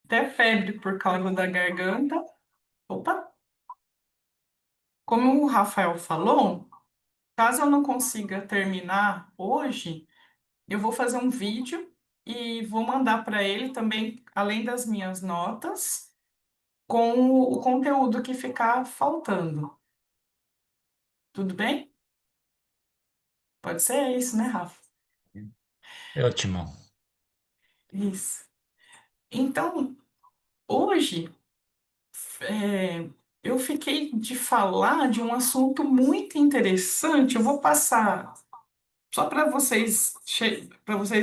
até febre por causa da garganta. Opa! Como o Rafael falou, caso eu não consiga terminar hoje, eu vou fazer um vídeo e vou mandar para ele também, além das minhas notas, com o conteúdo que ficar faltando. Tudo bem? Pode ser isso, né, Rafa? É ótimo. Isso. Então, hoje, eu fiquei de falar de um assunto muito interessante. Eu vou passar só para vocês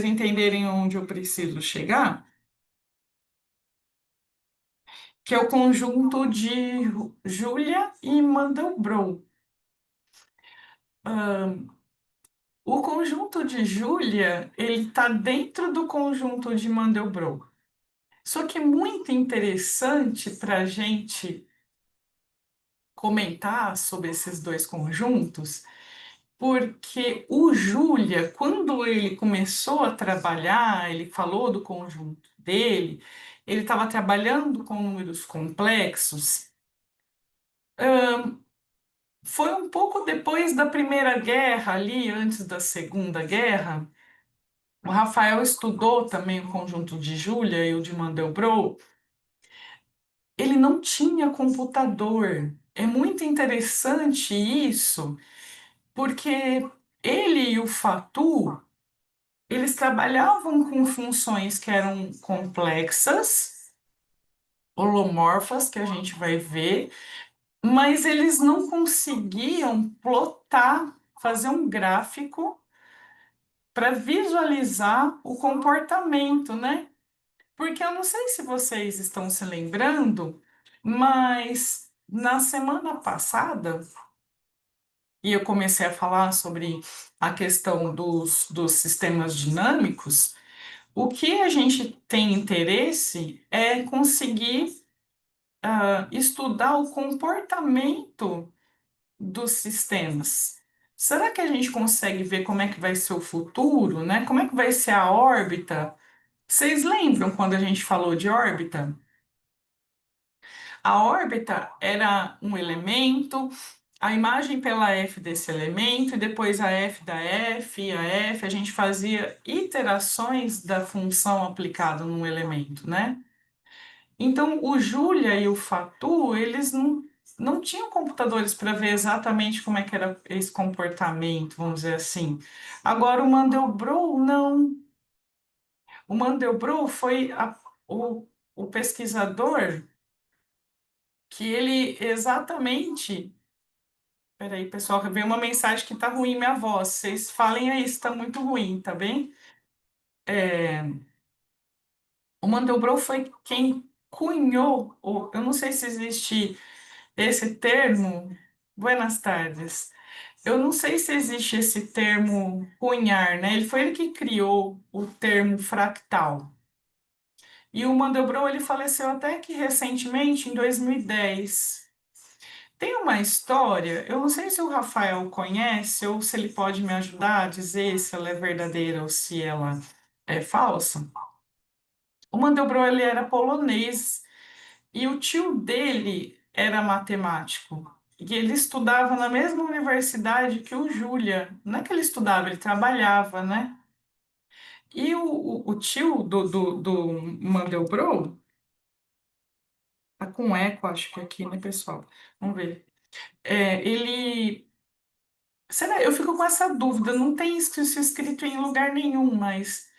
entenderem onde eu preciso chegar, que é o conjunto de Julia e Mandelbrot. O conjunto de Julia, ele está dentro do conjunto de Mandelbrot. Só que é muito interessante para a gente comentar sobre esses dois conjuntos, porque o Júlia, quando ele começou a trabalhar, ele falou do conjunto dele, ele estava trabalhando com números complexos. Foi um pouco depois da Primeira Guerra, ali antes da Segunda Guerra. O Rafael estudou também o conjunto de Júlia e o de Mandelbrot. Ele não tinha computador. É muito interessante isso, porque ele e o Fatou eles trabalhavam com funções que eram complexas, holomorfas, que a gente vai ver, mas eles não conseguiam plotar, fazer um gráfico para visualizar o comportamento, né? Porque eu não sei se vocês estão se lembrando, mas na semana passada, e eu comecei a falar sobre a questão dos sistemas dinâmicos. O que a gente tem interesse é conseguir estudar o comportamento dos sistemas. Será que a gente consegue ver como é que vai ser o futuro, né? Como é que vai ser a órbita? Vocês lembram quando a gente falou de órbita? A órbita era um elemento, a imagem pela F desse elemento, e depois a F da F, e a F, a gente fazia iterações da função aplicada num elemento, né? Então, o Julia e o Fatu, eles não tinham computadores para ver exatamente como é que era esse comportamento, vamos dizer assim. Agora, o Mandelbrot, não. O Mandelbrot foi o pesquisador que ele exatamente. Peraí, pessoal, veio uma mensagem que tá ruim minha voz. Vocês falem aí se tá muito ruim, tá bem? O Mandelbrot foi quem cunhou, eu não sei se existe esse termo. Buenas tardes. Eu não sei se existe esse termo cunhar, né? Ele foi ele que criou o termo fractal. E o Mandelbrot ele faleceu até que recentemente, em 2010. Tem uma história, eu não sei se o Rafael conhece ou se ele pode me ajudar a dizer se ela é verdadeira ou se ela é falsa. O Mandelbrot ele era polonês e o tio dele era matemático. E ele estudava na mesma universidade que o Júlia. Não é que ele estudava, ele trabalhava, né? E o tio do Mandelbrot, tá com eco, acho que aqui, né, pessoal? Vamos ver. Ele. Será? Eu fico com essa dúvida, não tem isso escrito em lugar nenhum, mas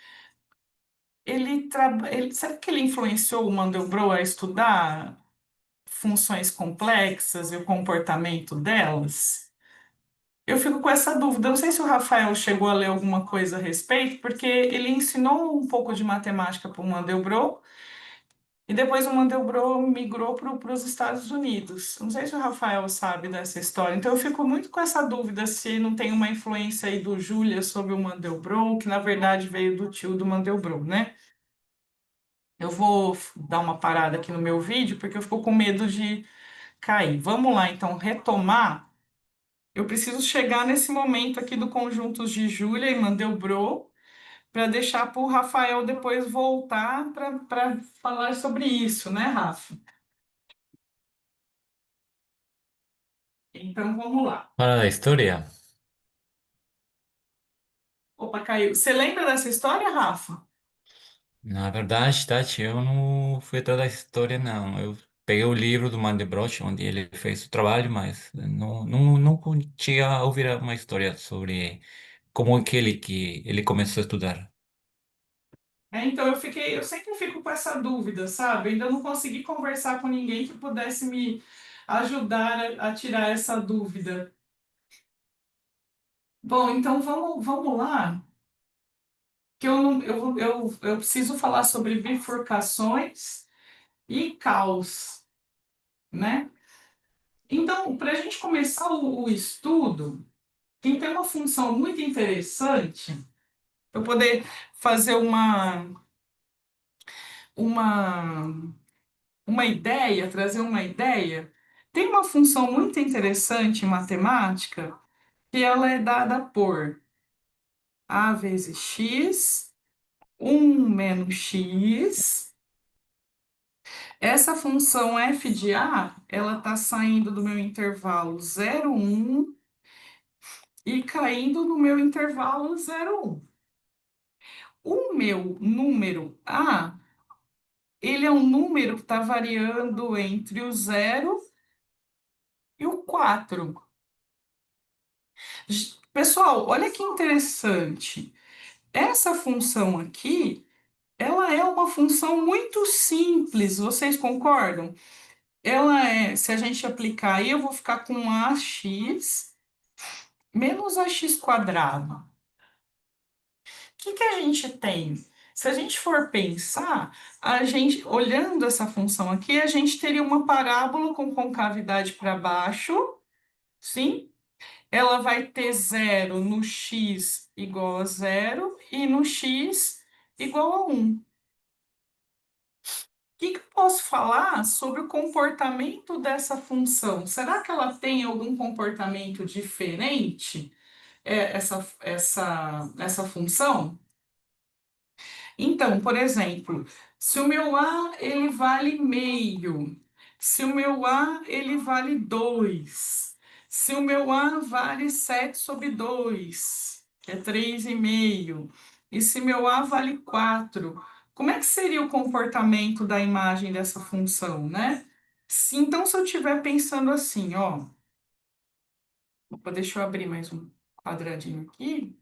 será que ele influenciou o Mandelbrot a estudar funções complexas e o comportamento delas? Eu fico com essa dúvida. Eu não sei se o Rafael chegou a ler alguma coisa a respeito, porque ele ensinou um pouco de matemática para o Mandelbrot e depois o Mandelbrot migrou para os Estados Unidos. Não sei se o Rafael sabe dessa história. Então eu fico muito com essa dúvida se não tem uma influência aí do Júlia sobre o Mandelbrot, que na verdade veio do tio do Mandelbrot, né? Eu vou dar uma parada aqui no meu vídeo, porque eu fico com medo de cair. Vamos lá, então, retomar. Eu preciso chegar nesse momento aqui do conjuntos de Júlia e Mandelbrot para deixar para o Rafael depois voltar para falar sobre isso, né, Rafa? Então vamos lá. Para la historia. Opa, caiu. Você lembra dessa história, Rafa? Na verdade, Tati, eu não fui toda a história, não. Eu peguei o livro do Mandelbrot, onde ele fez o trabalho, mas não cheguei a ouvir uma história sobre como é que ele começou a estudar. Então eu sempre fico com essa dúvida, sabe? Eu ainda não consegui conversar com ninguém que pudesse me ajudar a tirar essa dúvida. Bom, então vamos lá, que eu preciso falar sobre bifurcações e caos, né? Então, para a gente começar o estudo, tem uma função muito interessante para poder fazer uma, uma ideia, trazer uma ideia. Tem uma função muito interessante em matemática que ela é dada por a vezes x, um menos x. Essa função f de a, ela está saindo do meu intervalo 0, 1 e caindo no meu intervalo 0, 1. O meu número a, ele é um número que está variando entre o 0 e o 4. Pessoal, olha que interessante. Essa função aqui, ela é uma função muito simples, vocês concordam? Ela é, se a gente aplicar aí, eu vou ficar com ax menos ax quadrado. O que a gente tem? Se a gente for pensar, a gente, olhando essa função aqui, a gente teria uma parábola com concavidade para baixo, sim? Ela vai ter zero no x igual a zero e no x igual a 1. Que eu posso falar sobre o comportamento dessa função? Será que ela tem algum comportamento diferente, essa função? Então, por exemplo, se o meu A ele vale meio, se o meu A ele vale 2, se o meu A vale 7 sobre 2, que é 3,5, e se meu A vale 4, como é que seria o comportamento da imagem dessa função, né? Então, se eu estiver pensando assim, ó, opa, deixa eu abrir mais um quadradinho aqui.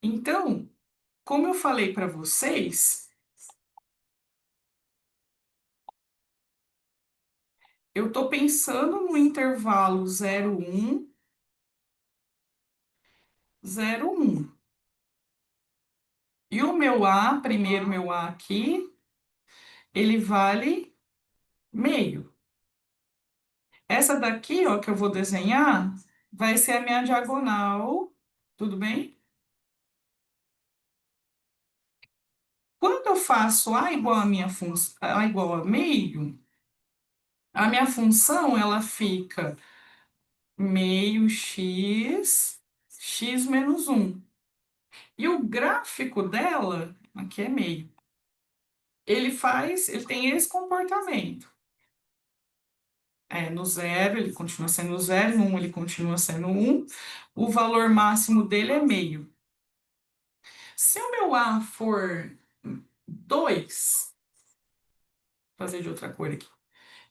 Então, como eu falei para vocês, eu estou pensando no intervalo 0, 1, 0, 1. E o meu A, primeiro meu A aqui, ele vale meio. Essa daqui, ó, que eu vou desenhar, vai ser a minha diagonal, tudo bem? Quando eu faço A igual a minha função, A igual a meio, a minha função, ela fica meio x, x menos 1. E o gráfico dela, aqui é meio. Ele tem esse comportamento. No zero, ele continua sendo zero, no 1, ele continua sendo 1. O valor máximo dele é meio. Se o meu A for 2, vou fazer de outra cor aqui,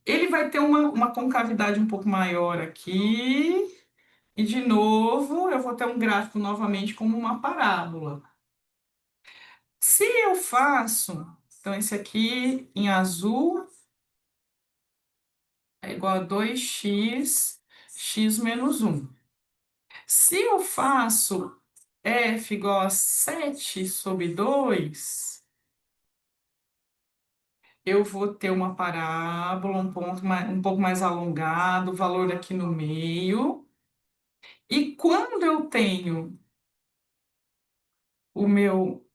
ele vai ter uma concavidade um pouco maior aqui. E, de novo, eu vou ter um gráfico novamente como uma parábola. Se eu faço, então, esse aqui em azul é igual a 2x, x menos 1. Se eu faço f igual a 7 sobre 2, eu vou ter uma parábola um pouco mais alongado, o valor aqui no meio. E quando eu tenho o meu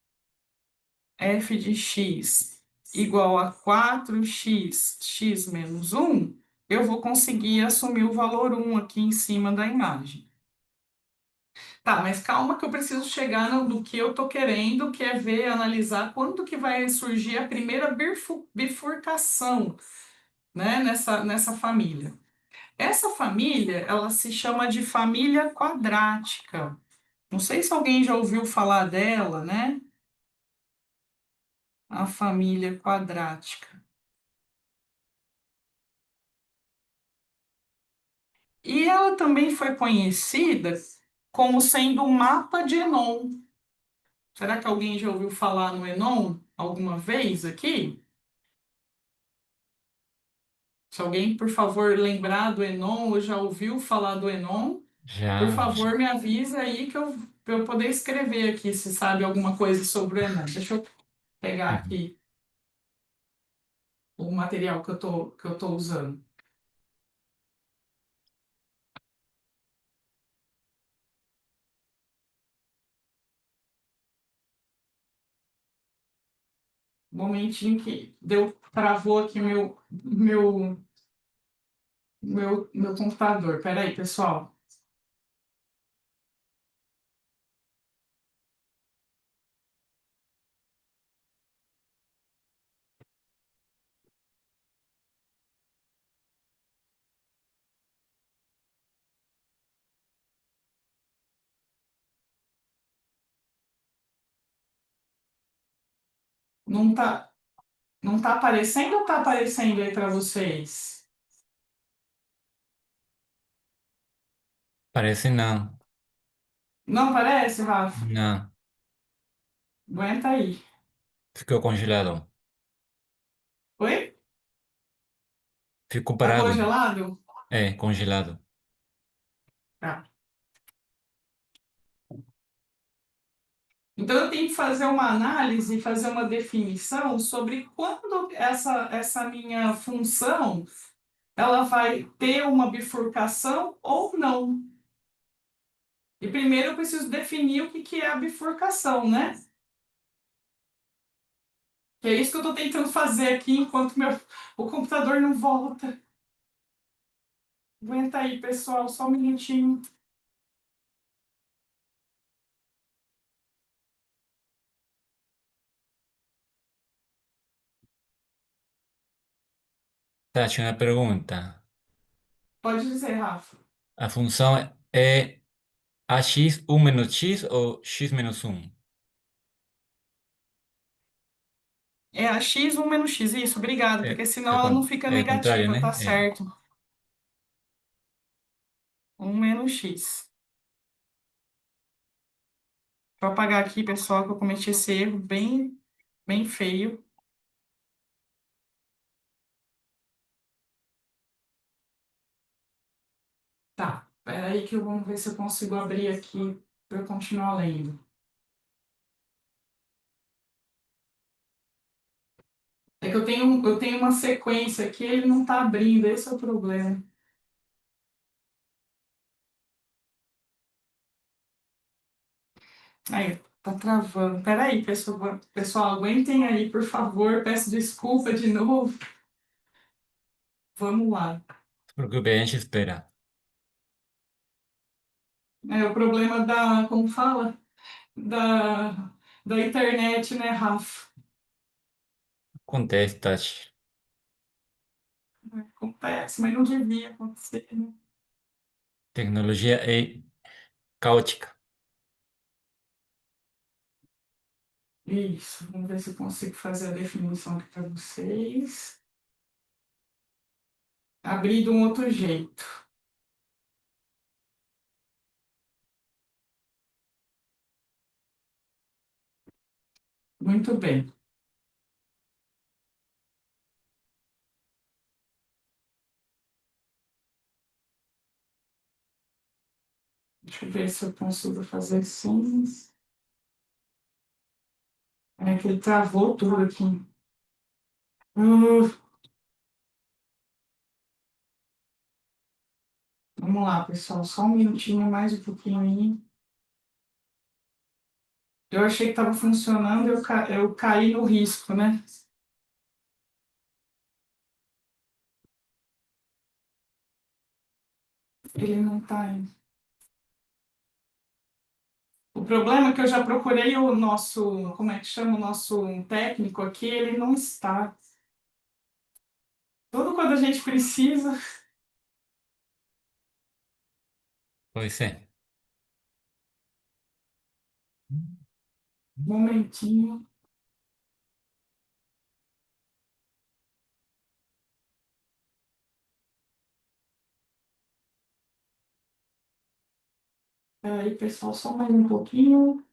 f de x igual a 4x, x menos 1, eu vou conseguir assumir o valor 1 aqui em cima da imagem. Tá, mas calma que eu preciso chegar no que eu tô querendo, que é ver, analisar quando que vai surgir a primeira bifurcação, né, nessa família. Essa família, ela se chama de família quadrática. Não sei se alguém já ouviu falar dela, né? A família quadrática. E ela também foi conhecida como sendo o mapa de Enon. Será que alguém já ouviu falar no Enon alguma vez aqui? Se alguém, por favor, lembrar do Enon ou já ouviu falar do Enon, por Já, favor, me avisa aí pra eu poder escrever aqui se sabe alguma coisa sobre o Enon. Deixa eu pegar uhum. aqui o material que eu tô usando. Um momentinho que travou aqui meu computador. Peraí, pessoal. Não tá, não tá aparecendo ou tá aparecendo aí para vocês? Parece não. Não aparece, Rafa? Não. Aguenta aí. Ficou congelado. Oi? Ficou Tá parado. congelado? É, congelado. Tá. Então eu tenho que fazer uma análise, fazer uma definição sobre quando essa minha função ela vai ter uma bifurcação ou não. E primeiro eu preciso definir o que que é a bifurcação, né? Que é isso que eu estou tentando fazer aqui enquanto o computador não volta. Aguenta aí, pessoal, só um minutinho. Tá, tinha uma pergunta. Pode dizer, Rafa. A função é ax um menos x ou x menos um? É a x um menos x, isso, obrigado, porque senão ela não fica É o contrário, negativa, tá né? É. certo. Um menos x. Vou apagar aqui, pessoal, que eu cometi esse erro bem feio. Tá, peraí que eu vou ver se eu consigo abrir aqui para eu continuar lendo. É que eu tenho uma sequência aqui, ele não tá abrindo, esse é o problema. Aí, tá travando. Peraí, pessoal, aguentem aí, por favor. Peço desculpa de novo. Vamos lá. Porque a gente espera. É o problema como fala? Da, da internet, né, Rafa? Acontece, Tati. Acontece, mas não devia acontecer, né? Tecnologia é caótica. Isso, vamos ver se eu consigo fazer a definição aqui para vocês. Abrir de um outro jeito. Muito bem. Deixa eu ver se eu consigo fazer assim. É que ele travou tudo aqui. Uh, Vamos lá, pessoal. Só um minutinho, mais um pouquinho aí. Eu achei que estava funcionando, eu caí no risco, né? Ele não está indo. O problema é que eu já procurei o nosso, como é que chama o nosso técnico aqui, ele não está. Tudo quando a gente precisa. Pois é. Momentinho. Aí, pessoal, só mais um pouquinho.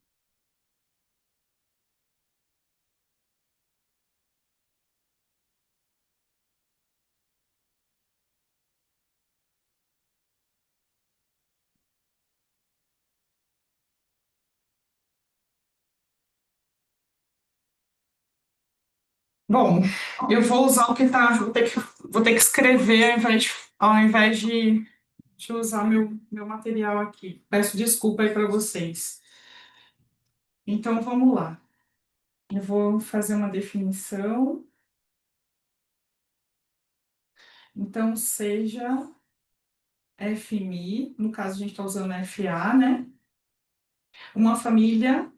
Bom, eu vou usar o que tá. Vou ter que escrever ao invés de usar meu material aqui. Peço desculpa aí para vocês. Então, vamos lá. Eu vou fazer uma definição. Então, seja FMI, no caso a gente está usando FA, né? Uma família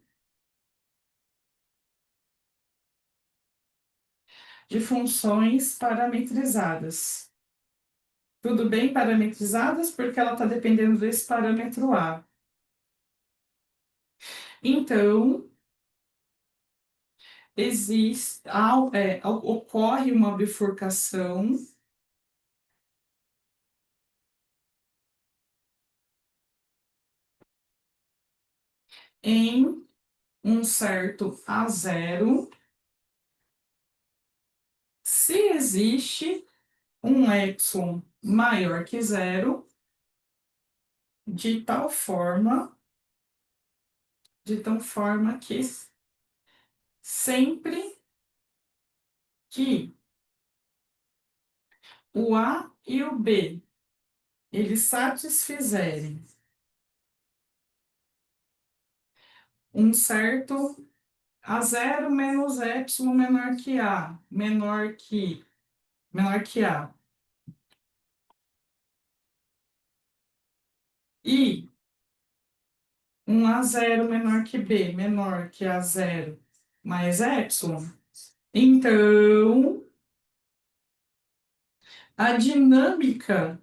de funções parametrizadas. Tudo bem parametrizadas porque ela está dependendo desse parâmetro A. Então, ocorre uma bifurcação em um certo a zero se existe um epsilon maior que zero, de tal forma, que sempre que o A e o B eles satisfizerem um certo a zero menos epsilon menor que A, menor que A, e um a zero menor que B, menor que a zero mais epsilon, então a dinâmica,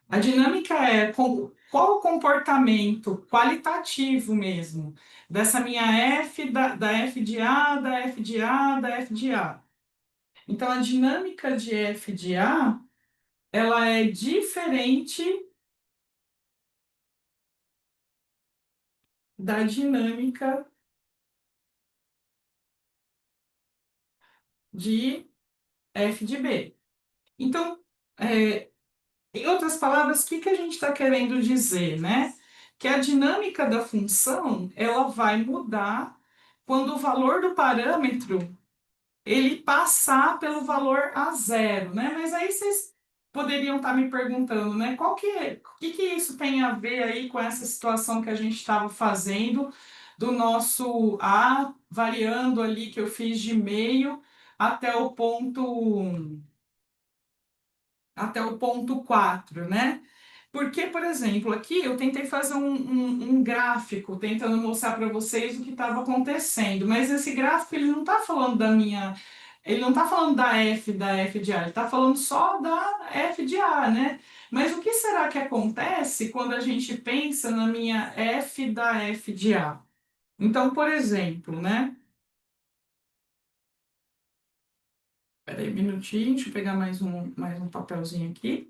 a dinâmica é qual o comportamento qualitativo mesmo dessa minha F, da F de A, da F de A, da F de A. Então, a dinâmica de F de A, ela é diferente da dinâmica de F de B. Então, em outras palavras, o que que a gente está querendo dizer, né? Que a dinâmica da função, ela vai mudar quando o valor do parâmetro ele passar pelo valor a zero, né? Mas aí vocês poderiam estar me perguntando, né? O que que isso tem a ver aí com essa situação que a gente estava fazendo do nosso A variando ali que eu fiz de meio até o ponto até o ponto 4, né? Porque, por exemplo, aqui eu tentei fazer um gráfico tentando mostrar para vocês o que estava acontecendo, mas esse gráfico ele não está falando da minha, ele não está falando da F de A, ele está falando só da F de A, né? Mas o que será que acontece quando a gente pensa na minha F da F de A? Então, por exemplo, né? Peraí, um minutinho, deixa eu pegar mais um papelzinho aqui.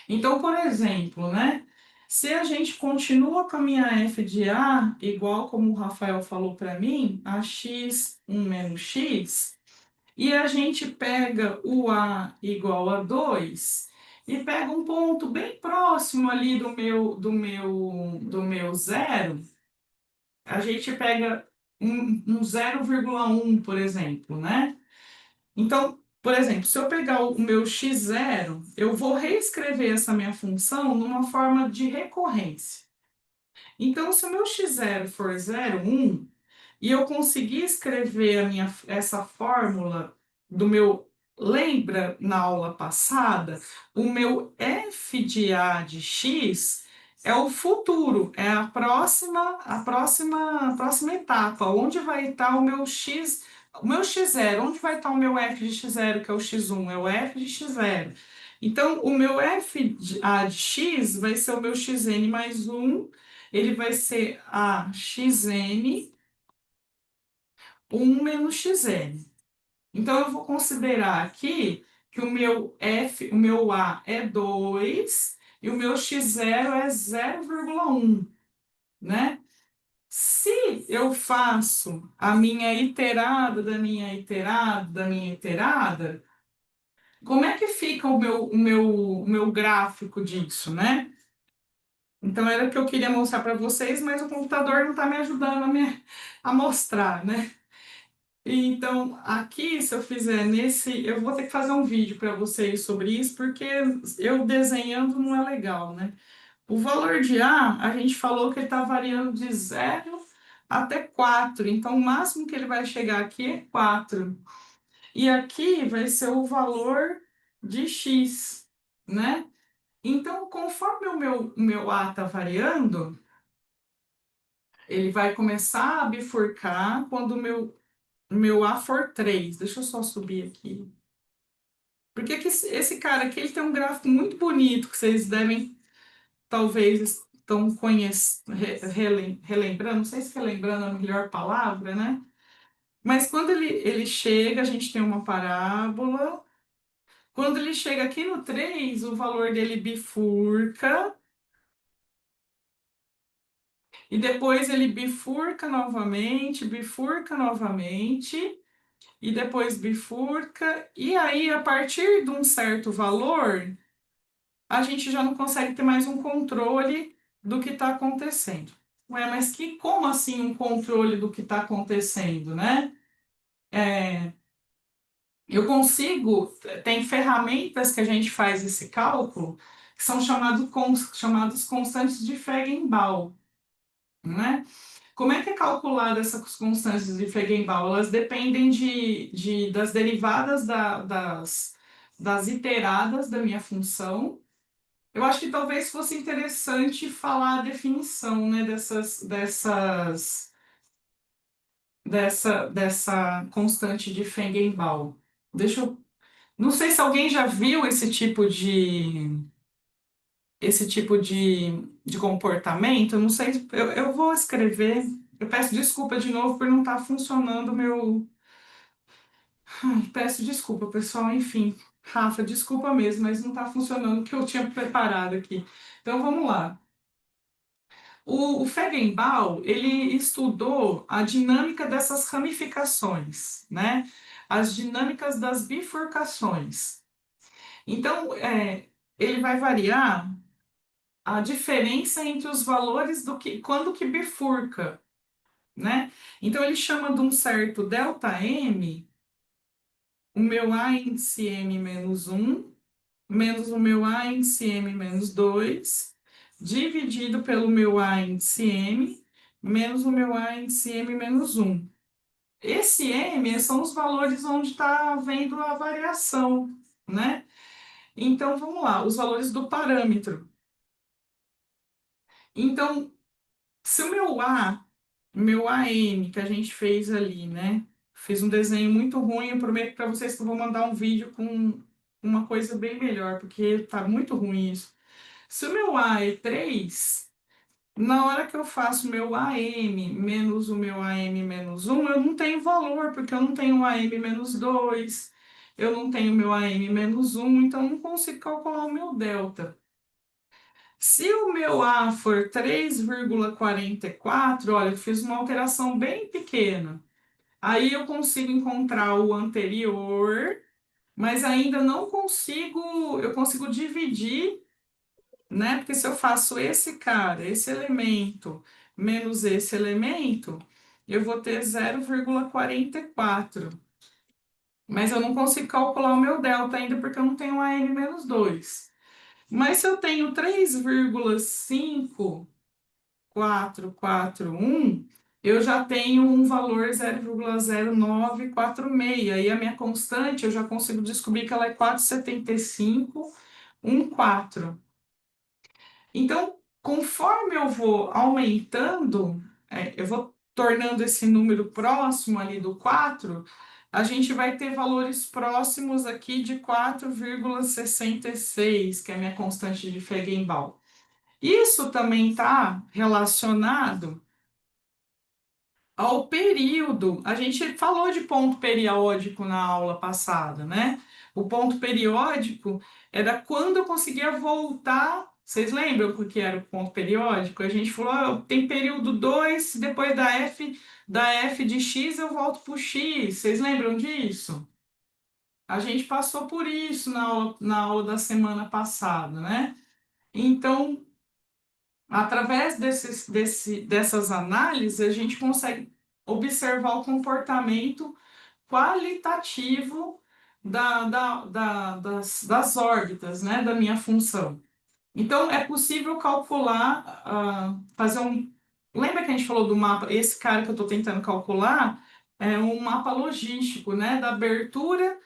Então, por exemplo, né? Se a gente continua com a minha f de A, igual como o Rafael falou para mim, a x1 menos x, e a gente pega o A igual a 2 e pega um ponto bem próximo ali do meu zero, a gente pega um 0,1, por exemplo, né? Então, por exemplo, se eu pegar o meu x0, eu vou reescrever essa minha função numa forma de recorrência. Então, se o meu x0 for 0,1 e eu conseguir escrever essa fórmula do meu. Lembra na aula passada? O meu f de a de x é o futuro, é a próxima etapa, onde vai estar o meu x0, onde vai estar o meu f de x0, que é o x1, é o f de x0. Então, o meu de x vai ser o meu xn mais um, ele vai ser a xn, 1 menos xn. Então, eu vou considerar aqui que o meu A é 2 e o meu x0 é 0,1, né? Se eu faço a minha iterada da minha iterada da minha iterada, como é que fica o meu gráfico disso, né? Então, era o que eu queria mostrar para vocês, mas o computador não está me ajudando a mostrar, né? Então, aqui, se eu fizer nesse, eu vou ter que fazer um vídeo para vocês sobre isso, porque eu desenhando não é legal, né? O valor de A gente falou que ele está variando de 0 até 4. Então, o máximo que ele vai chegar aqui é 4. E aqui vai ser o valor de X, né? Então, conforme o meu A está variando, ele vai começar a bifurcar quando o meu A for 3. Deixa eu só subir aqui. Porque que esse cara aqui ele tem um gráfico muito bonito que vocês devem, talvez, estão relembrando. Não sei se relembrando é a melhor palavra, né? Mas quando ele chega, a gente tem uma parábola. Quando ele chega aqui no 3, o valor dele bifurca. E depois ele bifurca novamente, e depois bifurca. E aí, a partir de um certo valor, a gente já não consegue ter mais um controle do que está acontecendo. Ué, mas como assim um controle do que está acontecendo, né? Eu consigo, tem ferramentas que a gente faz esse cálculo, que são chamados constantes de Feigenbaum, né? Como é que é calculada essas constantes de Feigenbaum? Elas dependem das derivadas das iteradas da minha função. Eu acho que talvez fosse interessante falar a definição, né, dessa constante de Feigenbaum. Não sei se alguém já viu esse tipo de comportamento. Eu não sei, eu vou escrever. Eu peço desculpa de novo por não estar funcionando o meu. Ai, peço desculpa, pessoal. Enfim, Rafa, desculpa mesmo, mas não está funcionando o que eu tinha preparado aqui. Então vamos lá. O Feigenbaum, ele estudou a dinâmica dessas ramificações, né? As dinâmicas das bifurcações. Então, ele vai variar a diferença entre os valores quando que bifurca, né? Então, ele chama de um certo ΔM, o meu A índice M menos um menos o meu A índice M menos 2 dividido pelo meu A índice M, menos o meu A índice M menos um. Esse M são os valores onde está havendo a variação, né? Então, vamos lá, os valores do parâmetro. Então, se o meu AM que a gente fez ali, né? Fiz um desenho muito ruim, eu prometo para vocês que eu vou mandar um vídeo com uma coisa bem melhor, porque tá muito ruim isso. Se o meu A é 3, na hora que eu faço o meu AM menos o meu AM menos um, eu não tenho valor, porque eu não tenho AM menos 2, eu não tenho meu AM menos um, então eu não consigo calcular o meu delta. Se o meu A for 3,44, olha, eu fiz uma alteração bem pequena. Aí eu consigo encontrar o anterior, mas ainda não consigo, eu consigo dividir, né? Porque se eu faço esse cara, esse elemento, menos esse elemento, eu vou ter 0,44. Mas eu não consigo calcular o meu delta ainda porque eu não tenho AM menos 2. Mas se eu tenho 3,5441, eu já tenho um valor 0,0946. E a minha constante, eu já consigo descobrir que ela é 4,7514. Então, conforme eu vou aumentando, eu vou tornando esse número próximo ali do 4, a gente vai ter valores próximos aqui de 4,66, que é a minha constante de Feigenbaum. Isso também está relacionado ao período. A gente falou de ponto periódico na aula passada, né? O ponto periódico era quando eu conseguia voltar. Vocês lembram o que era o ponto periódico? A gente falou, tem período 2, depois da f de x eu volto para o x. Vocês lembram disso? A gente passou por isso na aula da semana passada, né? Então, através dessas análises, a gente consegue observar o comportamento qualitativo das órbitas, né, da minha função. Então, é possível calcular, fazer um. Lembra que a gente falou do mapa? Esse cara que eu estou tentando calcular é um mapa logístico, né, da abertura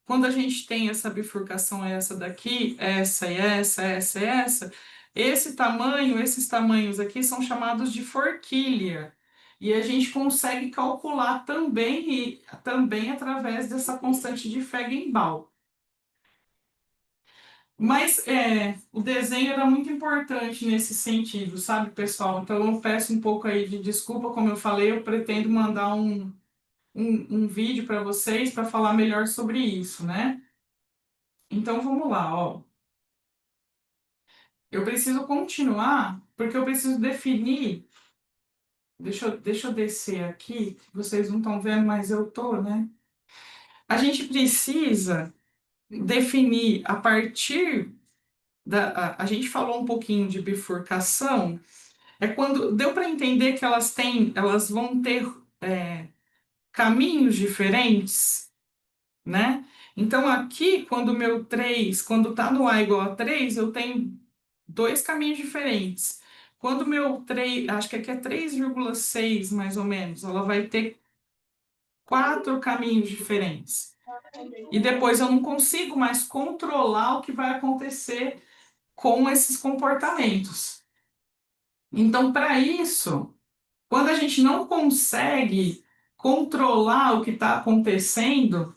quando a gente tem essa bifurcação, essa daqui, essa e essa, essa e essa, esse tamanho, esses tamanhos aqui são chamados de forquilha. E a gente consegue calcular também, e também através dessa constante de Feigenbaum. Mas o desenho era muito importante nesse sentido, sabe, pessoal? Então eu peço um pouco aí de desculpa, como eu falei, eu pretendo mandar um vídeo para vocês para falar melhor sobre isso, né? Então vamos lá, ó. Eu preciso continuar, porque eu preciso definir. Deixa eu descer aqui, que vocês não estão vendo, mas eu tô, né? A gente precisa definir a partir a gente falou um pouquinho de bifurcação, é quando deu para entender que elas vão ter caminhos diferentes, né? Então aqui, quando o meu 3 quando está no A igual a 3 eu tenho dois caminhos diferentes. Quando o meu 3 acho que aqui é 3,6 mais ou menos, ela vai ter quatro caminhos diferentes. E depois eu não consigo mais controlar o que vai acontecer com esses comportamentos. Então, para isso, quando a gente não consegue controlar o que está acontecendo,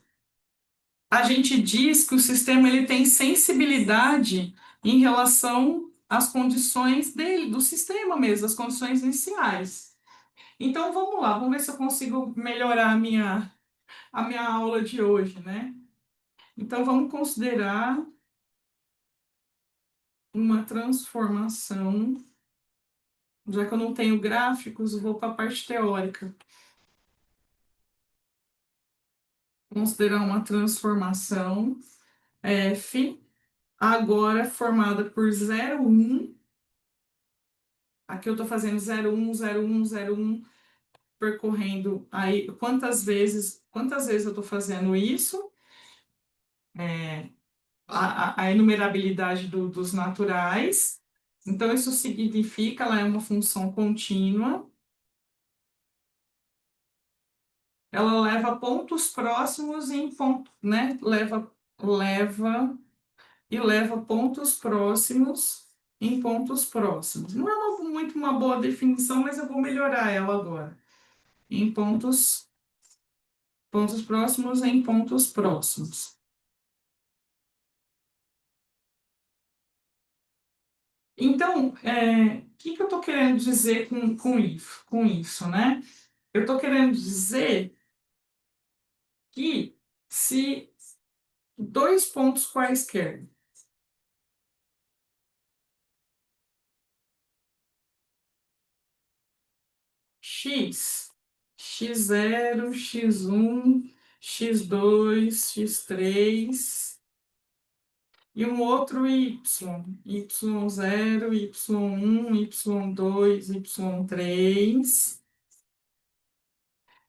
a gente diz que o sistema ele tem sensibilidade em relação às condições dele, do sistema mesmo, as condições iniciais. Então vamos lá, vamos ver se eu consigo melhorar a minha aula de hoje, né? Então vamos considerar uma transformação, já que eu não tenho gráficos, eu vou para a parte teórica. Considerar uma transformação F, agora formada por 0,1. Aqui eu estou fazendo 0,1, 0,1, 0,1, percorrendo aí quantas vezes eu estou fazendo isso? É, a enumerabilidade dos naturais. Então, isso significa, ela é uma função contínua, ela leva pontos próximos em ponto, né? Leva pontos próximos em pontos próximos. Não é muito uma boa definição, mas eu vou melhorar ela agora. Em pontos próximos em pontos próximos. Então, o que que eu estou querendo dizer com isso, né? Eu estou querendo dizer que se dois pontos quaisquer, x, x0, x1, x2, x3, e um outro y0, y1, y2, y3.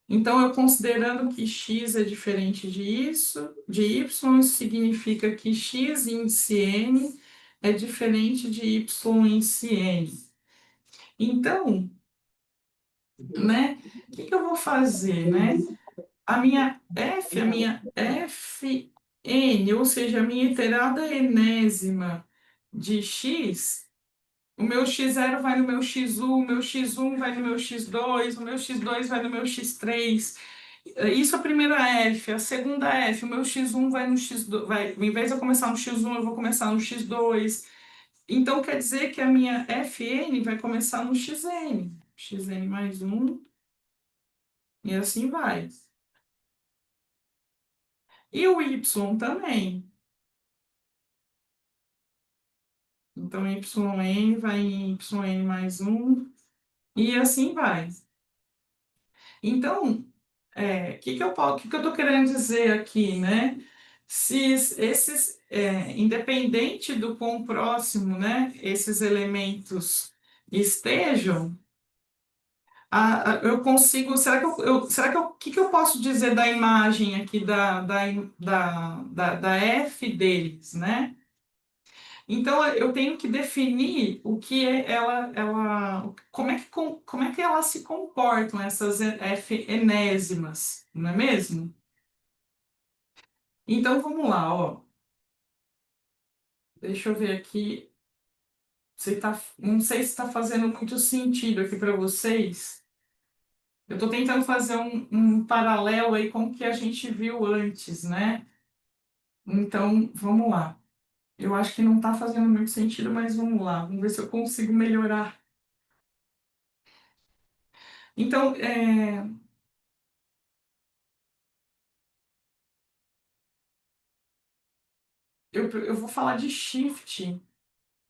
Então, eu considerando que x é diferente de y, isso significa que x índice n é diferente de y índice n. Então, né, o que que eu vou fazer, né? A minha fn, ou seja, a minha iterada enésima de x, O meu x0 vai no meu x1, o meu x1 vai no meu x2, o meu x2 vai no meu x3. Isso é a primeira F. A segunda F, o meu x1 vai no x2, vai, em vez de eu começar no x1, eu vou começar no x2. Então quer dizer que a minha Fn vai começar no xn. Xn mais um, e assim vai. E o y também. Então, yn vai em yn mais um, e assim vai. Então, que que eu estou querendo dizer aqui, né? Se esses, independente do quão próximo, né, esses elementos estejam, eu consigo, o que que eu posso dizer da imagem aqui da F deles, né? Então, eu tenho que definir o que como é que elas se comportam, essas F enésimas, não é mesmo? Então, vamos lá, ó. Deixa eu ver aqui. Não sei se está fazendo muito sentido aqui para vocês. Eu estou tentando fazer um paralelo aí com o que a gente viu antes, né? Então, vamos lá. Eu acho que não está fazendo muito sentido, mas vamos lá. Vamos ver se eu consigo melhorar. Então, eu vou falar de shift,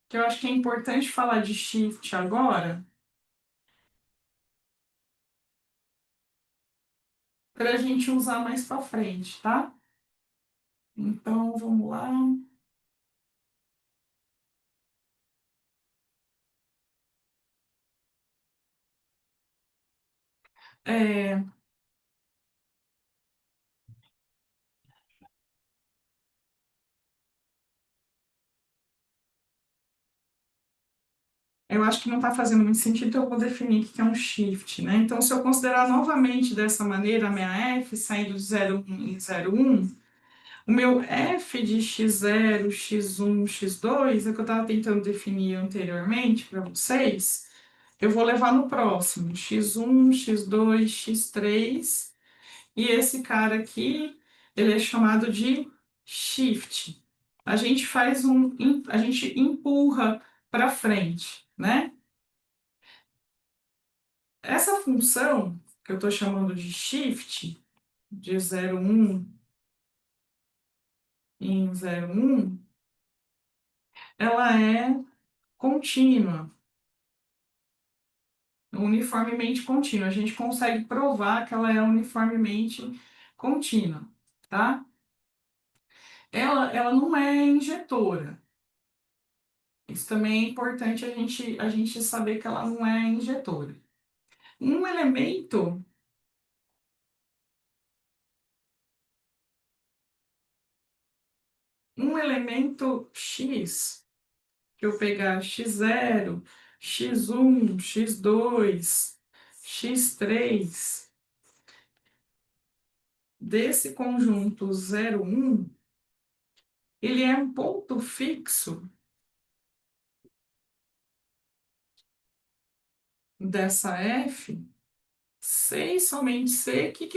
que eu acho que é importante falar de shift agora, para a gente usar mais para frente, tá? Então, vamos lá. É, eu acho que não está fazendo muito sentido, então eu vou definir o que é um shift, né? Então, se eu considerar novamente dessa maneira a minha f saindo de 0,1 em 0,1, o meu f de x0, x1, x2, é o que eu estava tentando definir anteriormente para vocês, eu vou levar no próximo, x1, x2, x3, e esse cara aqui, ele é chamado de shift. A gente empurra para frente, né? Essa função, que eu estou chamando de shift, de 0,1 em 0,1, ela é contínua, uniformemente contínua. A gente consegue provar que ela é uniformemente contínua, tá? Ela não é injetora. Isso também é importante a gente saber que ela não é injetora. Um elemento, um elemento X, que eu pegar x0, x1, x2, x3, desse conjunto 0, 1, ele é um ponto fixo dessa F, se e somente se, que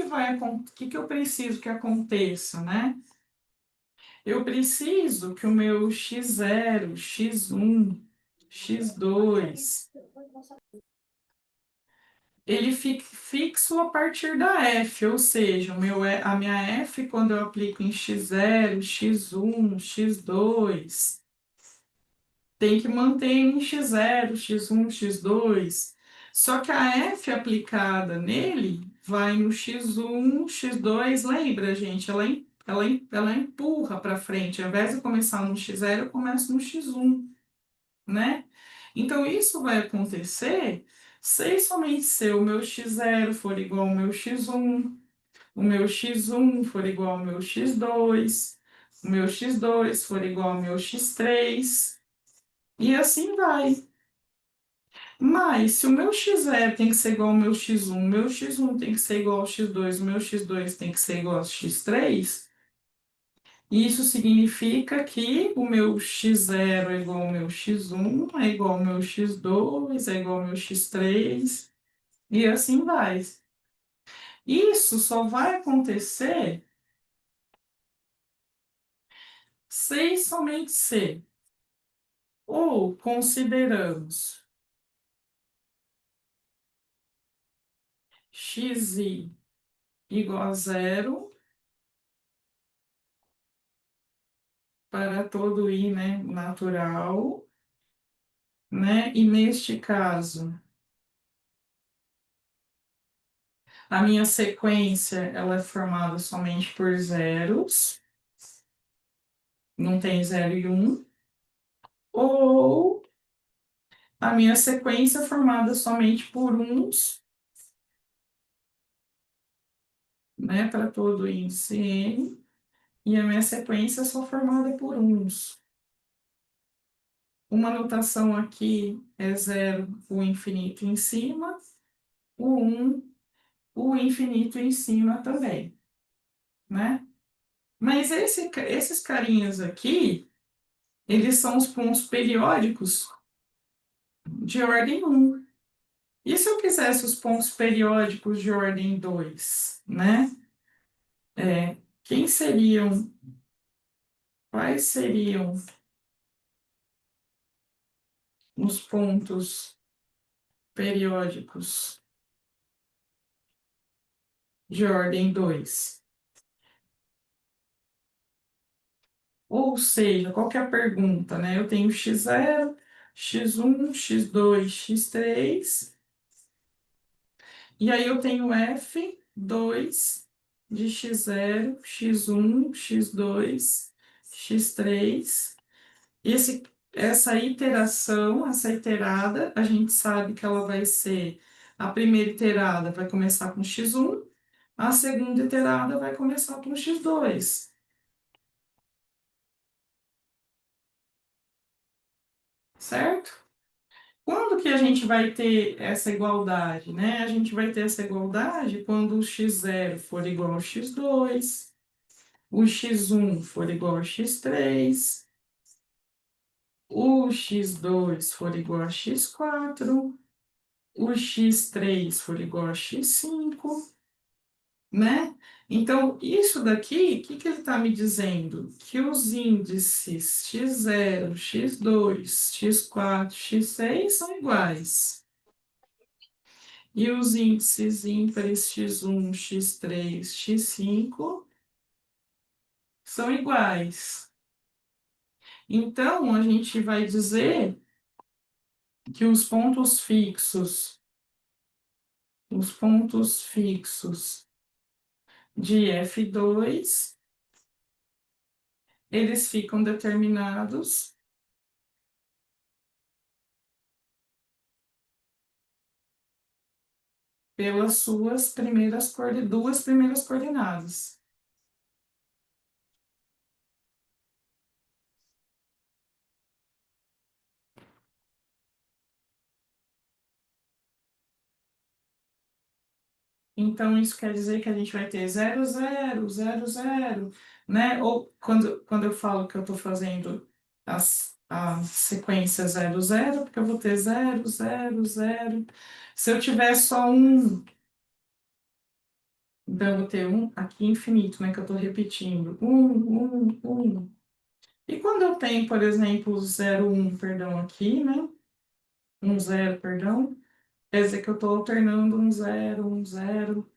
eu preciso que aconteça, né? Eu preciso que o meu x0, x1, x2, ele fique fixo a partir da F, ou seja, a minha F, quando eu aplico em x0, x1, x2, tem que manter em x0, x1, x2. Só que a F aplicada nele vai no x1, x2, lembra, gente? Ela empurra para frente. Ao invés de começar no x0, eu começo no x1, né? Então, isso vai acontecer se e somente se o meu x0 for igual ao meu x1, o meu x1 for igual ao meu x2, o meu x2 for igual ao meu x3, e assim vai. Mas, se o meu x0 tem que ser igual ao meu x1, o meu x1 tem que ser igual ao x2, o meu x2 tem que ser igual ao x3, Isso significa que o meu x0 é igual ao meu x1, é igual ao meu x2, é igual ao meu x3, e assim vai. Isso só vai acontecer se somente se ou consideramos xi igual a zero para todo i, né, natural, né? E neste caso, a minha sequência ela é formada somente por zeros, não tem zero e um, ou a minha sequência é formada somente por uns, né, para todo índice n, e a minha sequência é só formada por uns. Uma notação aqui é zero, o infinito em cima, o um, o infinito em cima também, né? Mas esses carinhas aqui, eles são os pontos periódicos de ordem um. E se eu quisesse os pontos periódicos de ordem 2, né? Quem seriam, quais seriam os pontos periódicos de ordem 2? Ou seja, qual que é a pergunta, né? Eu tenho x0, x1, x2, x3, e aí eu tenho f2 de x0, x1, x2, x3. Essa iteração, essa iterada, a gente sabe que ela vai ser, a primeira iterada vai começar com x1, a segunda iterada vai começar com x2, certo? Quando que a gente vai ter essa igualdade, né? A gente vai ter essa igualdade quando o x0 for igual ao x2, o x1 for igual ao x3, o x2 for igual a x4, o x3 for igual a x5, né? Então, isso daqui, o que que ele está me dizendo? Que os índices x0, x2, x4, x6 são iguais. E os índices ímpares x1, x3, x5 são iguais. Então, a gente vai dizer que os pontos fixos de F2, eles ficam determinados pelas suas duas primeiras coordenadas. Então, isso quer dizer que a gente vai ter 0, 0, 0, 0, né? Ou quando eu falo que eu estou fazendo a sequência 0, 0, porque eu vou ter 0, 0, 0. Se eu tiver só um, então eu vou ter um aqui infinito, né? Que eu estou repetindo. Um. E quando eu tenho, por exemplo, 0, 1, perdão, aqui, né? 1, 0, perdão, quer dizer que eu estou alternando um 0, 1, 0.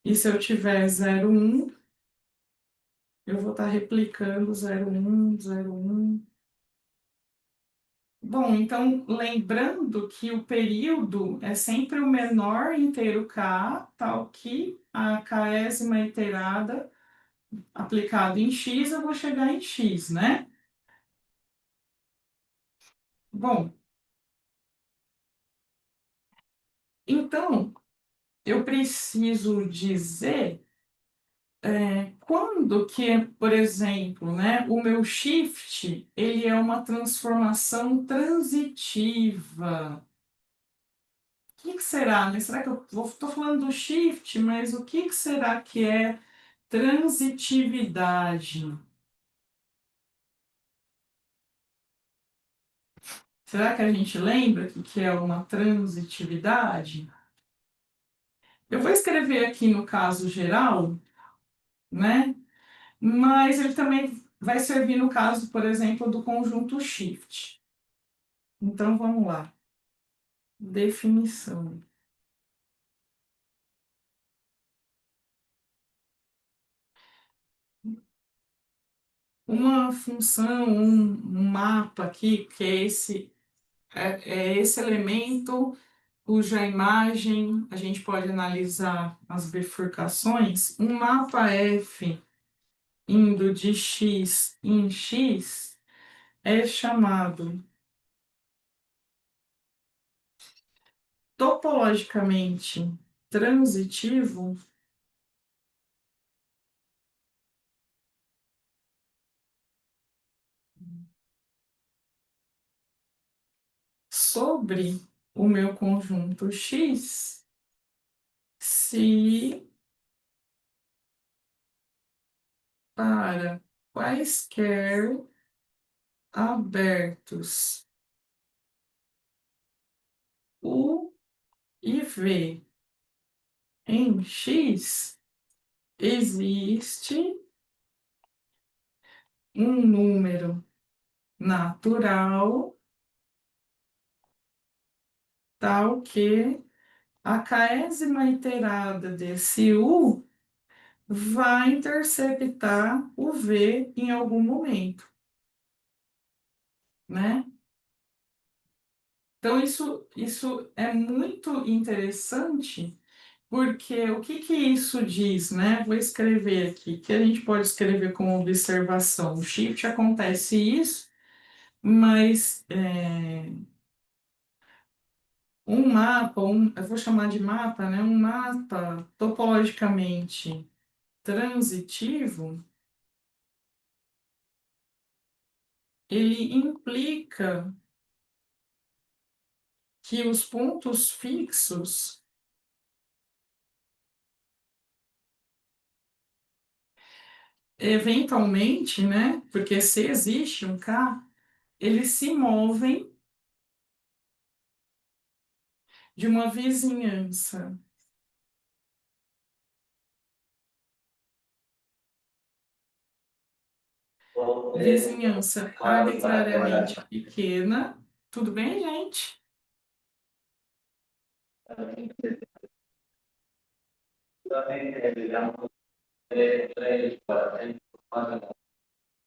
E se eu tiver 0, 1, eu vou estar replicando 0,1, 0,1. Bom, então, lembrando que o período é sempre o menor inteiro k, tal que a késima iterada aplicado em x, eu vou chegar em x, né? Bom, então, eu preciso dizer quando que, por exemplo, né, o meu shift, ele é uma transformação transitiva. O que que será, né? Será que eu estou falando do shift, mas o que que será que é Transitividade. Será que a gente lembra o que que é uma transitividade? Eu vou escrever aqui no caso geral, né? Mas ele também vai servir no caso, por exemplo, do conjunto shift. Então vamos lá. Definição. Uma função, um mapa aqui, que é é esse elemento cuja imagem a gente pode analisar as bifurcações. Um mapa F indo de X em X é chamado topologicamente transitivo sobre o meu conjunto X se para quaisquer abertos U e V em X existe um número natural tal que a késima iterada desse U vai interceptar o V em algum momento, né? Então, isso é muito interessante, porque o que que isso diz, né? Vou escrever aqui, que a gente pode escrever como observação. O shift acontece isso, mas um mapa, eu vou chamar de mapa, né? Um mapa topologicamente transitivo, ele implica que os pontos fixos, eventualmente, né? Porque se existe um K, eles se movem de uma vizinhança. Vizinhança arbitrariamente pequena. Tudo bem, gente?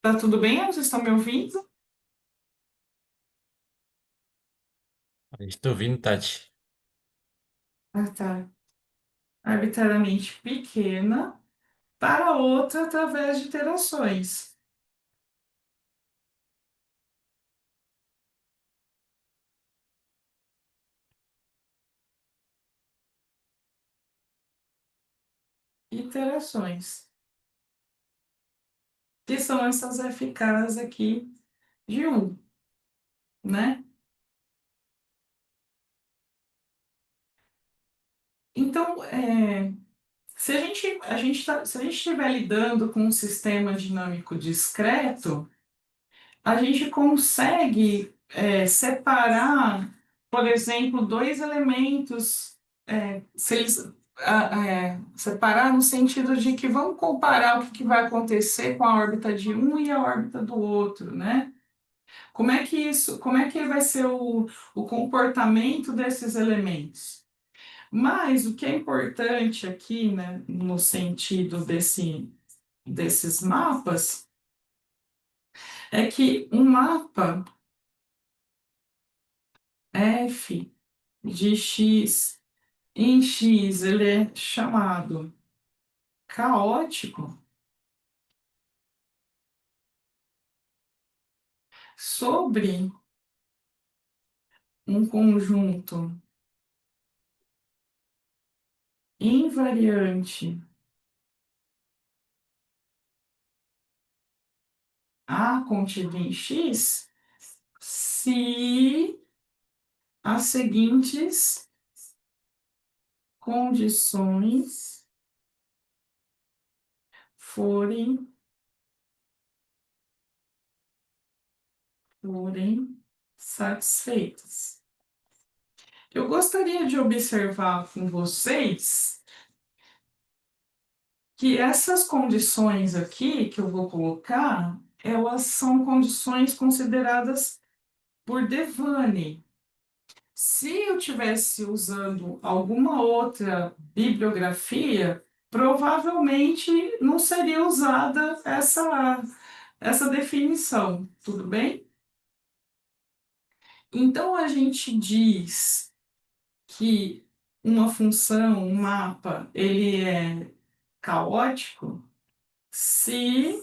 Tá tudo bem? Vocês estão me ouvindo? Estou vindo, Tati. Ah, tá. Arbitrariamente pequena para outra através de interações. Interações. Que são essas FKs aqui de um, né? Então, se a gente estiver lidando com um sistema dinâmico discreto, a gente consegue separar, por exemplo, dois elementos, se eles, separar no sentido de que vamos comparar o que que vai acontecer com a órbita de um e a órbita do outro, né? Como é que vai ser o comportamento desses elementos? Mas o que é importante aqui, né, no sentido desses mapas, é que um mapa F de X em X, ele é chamado caótico sobre um conjunto invariante A contido em X, se as seguintes condições forem, forem satisfeitas. Eu gostaria de observar com vocês que essas condições aqui que eu vou colocar, elas são condições consideradas por Devane. Se eu tivesse usando alguma outra bibliografia, provavelmente não seria usada essa definição, tudo bem? Então a gente diz que uma função, um mapa, ele é caótico se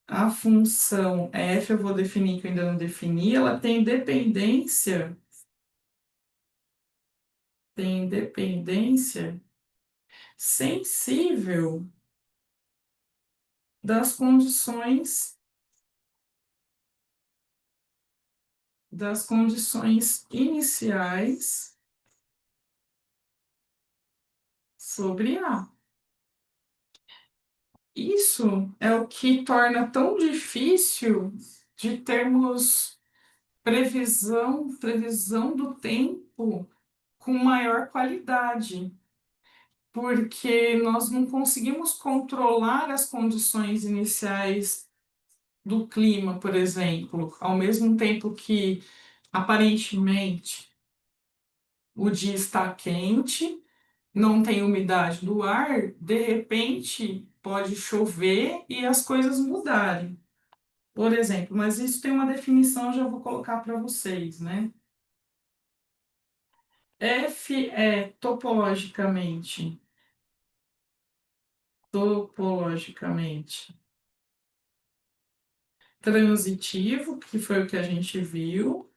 a função f, eu vou definir que eu ainda não defini, ela tem dependência sensível das condições iniciais sobre A. Isso é o que torna tão difícil de termos previsão do tempo com maior qualidade, porque nós não conseguimos controlar as condições iniciais do clima, por exemplo, ao mesmo tempo que aparentemente o dia está quente, não tem umidade do ar, de repente pode chover e as coisas mudarem. Por exemplo, mas isso tem uma definição, já vou colocar para vocês, né? F é topologicamente transitivo, que foi o que a gente viu,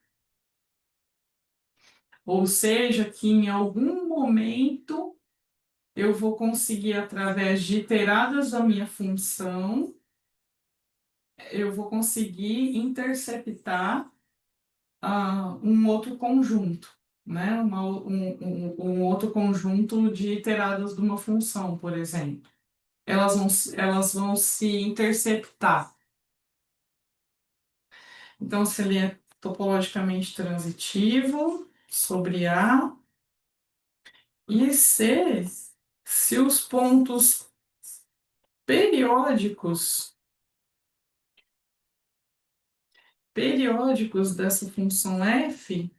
ou seja, que em algum momento eu vou conseguir, através de iteradas da minha função, eu vou conseguir interceptar um outro conjunto, né? Um outro conjunto de iteradas de uma função, por exemplo. Elas vão se interceptar. Então, se ele é topologicamente transitivo sobre A, e C, se os pontos periódicos, periódicos dessa função f,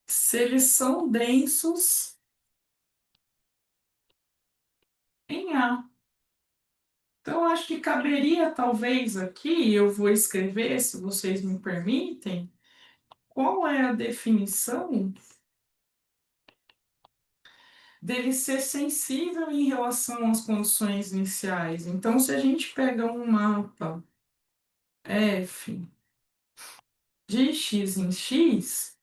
se eles são densos em A. Então, acho que caberia talvez aqui, eu vou escrever, se vocês me permitem, qual é a definição dele ser sensível em relação às condições iniciais. Então, se a gente pega um mapa f de x em x,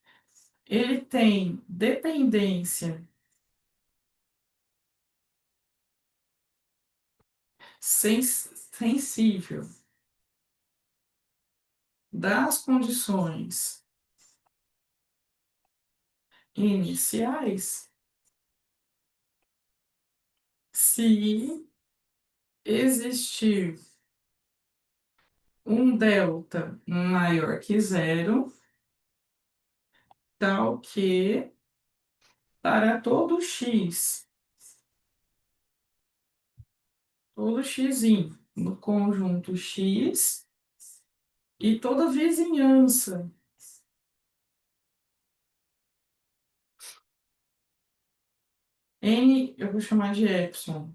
ele tem dependência sensível das condições iniciais se existir um delta maior que zero, tal que para todo x no conjunto x e toda vizinhança n, eu vou chamar de epsilon,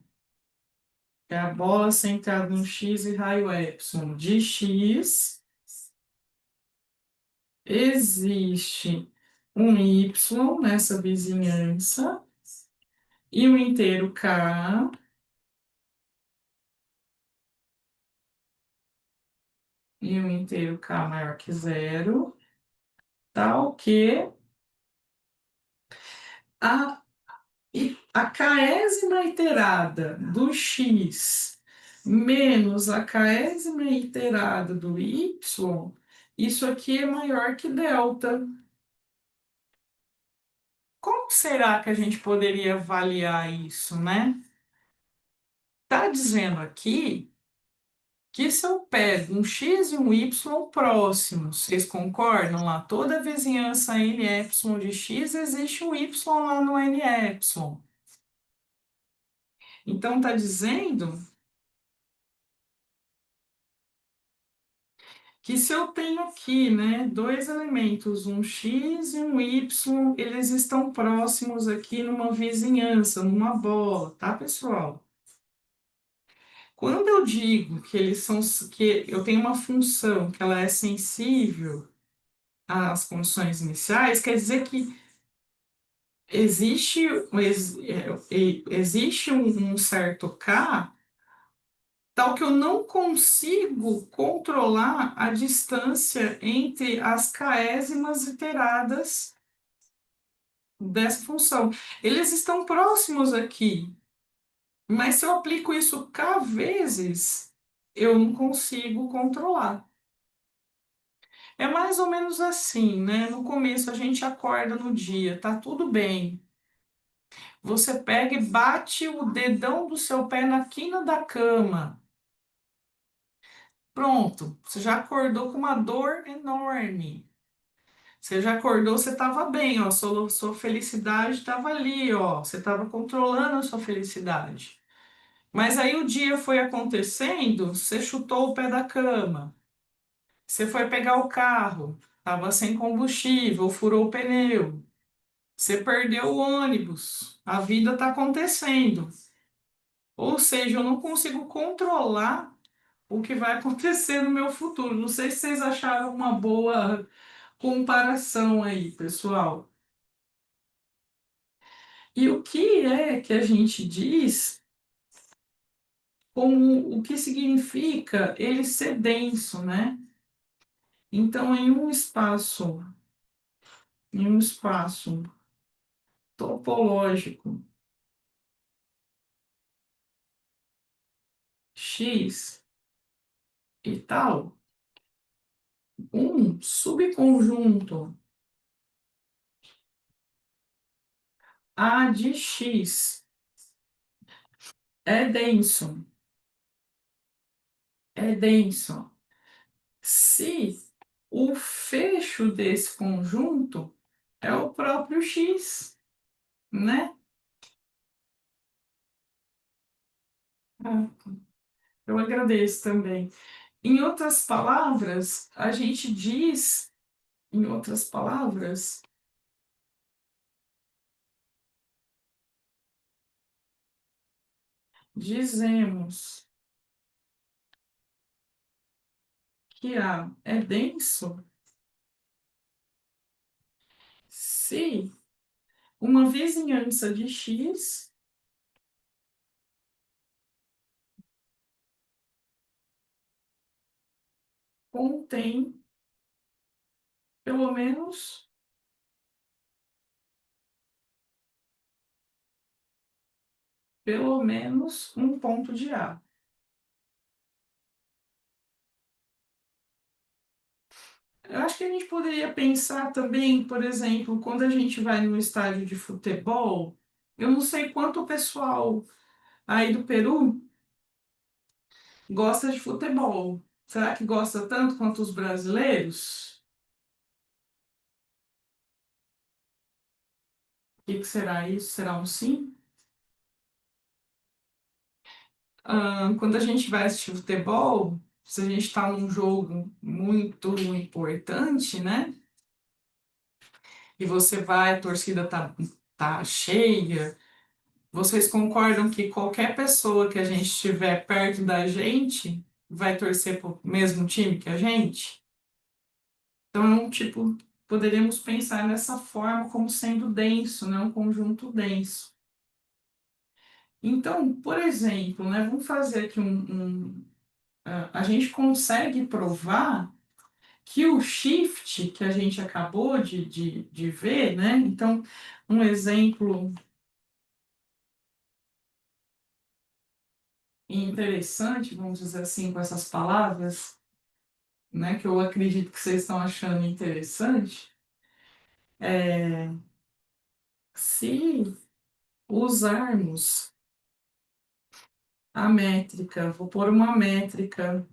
que é a bola centrada no x e raio epsilon de x, existe um y nessa vizinhança e o inteiro k, e o inteiro k maior que zero, tal que a, a késima iterada do x menos a késima iterada do y, isso aqui é maior que delta. Como será que a gente poderia avaliar isso, né? Está dizendo aqui que se eu pego um x e um y próximos, vocês concordam lá? Toda vizinhança n epsilon de x existe um y lá no n epsilon. Então está dizendo que se eu tenho aqui, né, dois elementos, um x e um y, eles estão próximos aqui numa vizinhança, numa bola, tá, pessoal? Quando eu digo que eles são, que eu tenho uma função que ela é sensível às condições iniciais, quer dizer que existe, existe um certo k, tal que eu não consigo controlar a distância entre as k'ésimas iteradas dessa função. Eles estão próximos aqui, mas se eu aplico isso k vezes, eu não consigo controlar. É mais ou menos assim, né? No começo a gente acorda no dia, tá tudo bem. Você pega e bate o dedão do seu pé na quina da cama. Pronto, você já acordou com uma dor enorme. Você já acordou, você estava bem, ó, sua felicidade estava ali, ó, você estava controlando a sua felicidade. Mas aí o dia foi acontecendo, você chutou o pé da cama, você foi pegar o carro, estava sem combustível, furou o pneu, você perdeu o ônibus, a vida está acontecendo. Ou seja, eu não consigo controlar o que vai acontecer no meu futuro. Não sei se vocês acharam uma boa comparação aí, pessoal. E o que é que a gente diz como o que significa ele ser denso, né? Então, em um espaço topológico X e tal, um subconjunto A de X é denso, é denso. Se o fecho desse conjunto é o próprio X, né? Ah, eu agradeço também. Em outras palavras, a gente diz, em outras palavras, dizemos que A é denso se uma vizinhança de X contém pelo menos, pelo menos um ponto de A. Eu acho que a gente poderia pensar também, por exemplo, quando a gente vai no estádio de futebol, eu não sei quanto o pessoal aí do Peru gosta de futebol. Será que gosta tanto quanto os brasileiros? O que que será isso? Será um sim? Quando a gente vai assistir futebol, se a gente está num jogo muito importante, né? E você vai, a torcida tá cheia. Vocês concordam que qualquer pessoa que a gente estiver perto da gente vai torcer pro mesmo time que a gente? Então, tipo, poderíamos pensar nessa forma como sendo denso, né? Um conjunto denso. Então, por exemplo, né? Vamos fazer aqui a gente consegue provar que o shift que a gente acabou de ver, né? Então, um exemplo interessante, vamos dizer assim, com essas palavras, né, que eu acredito que vocês estão achando interessante, é se usarmos a métrica, vou pôr uma métrica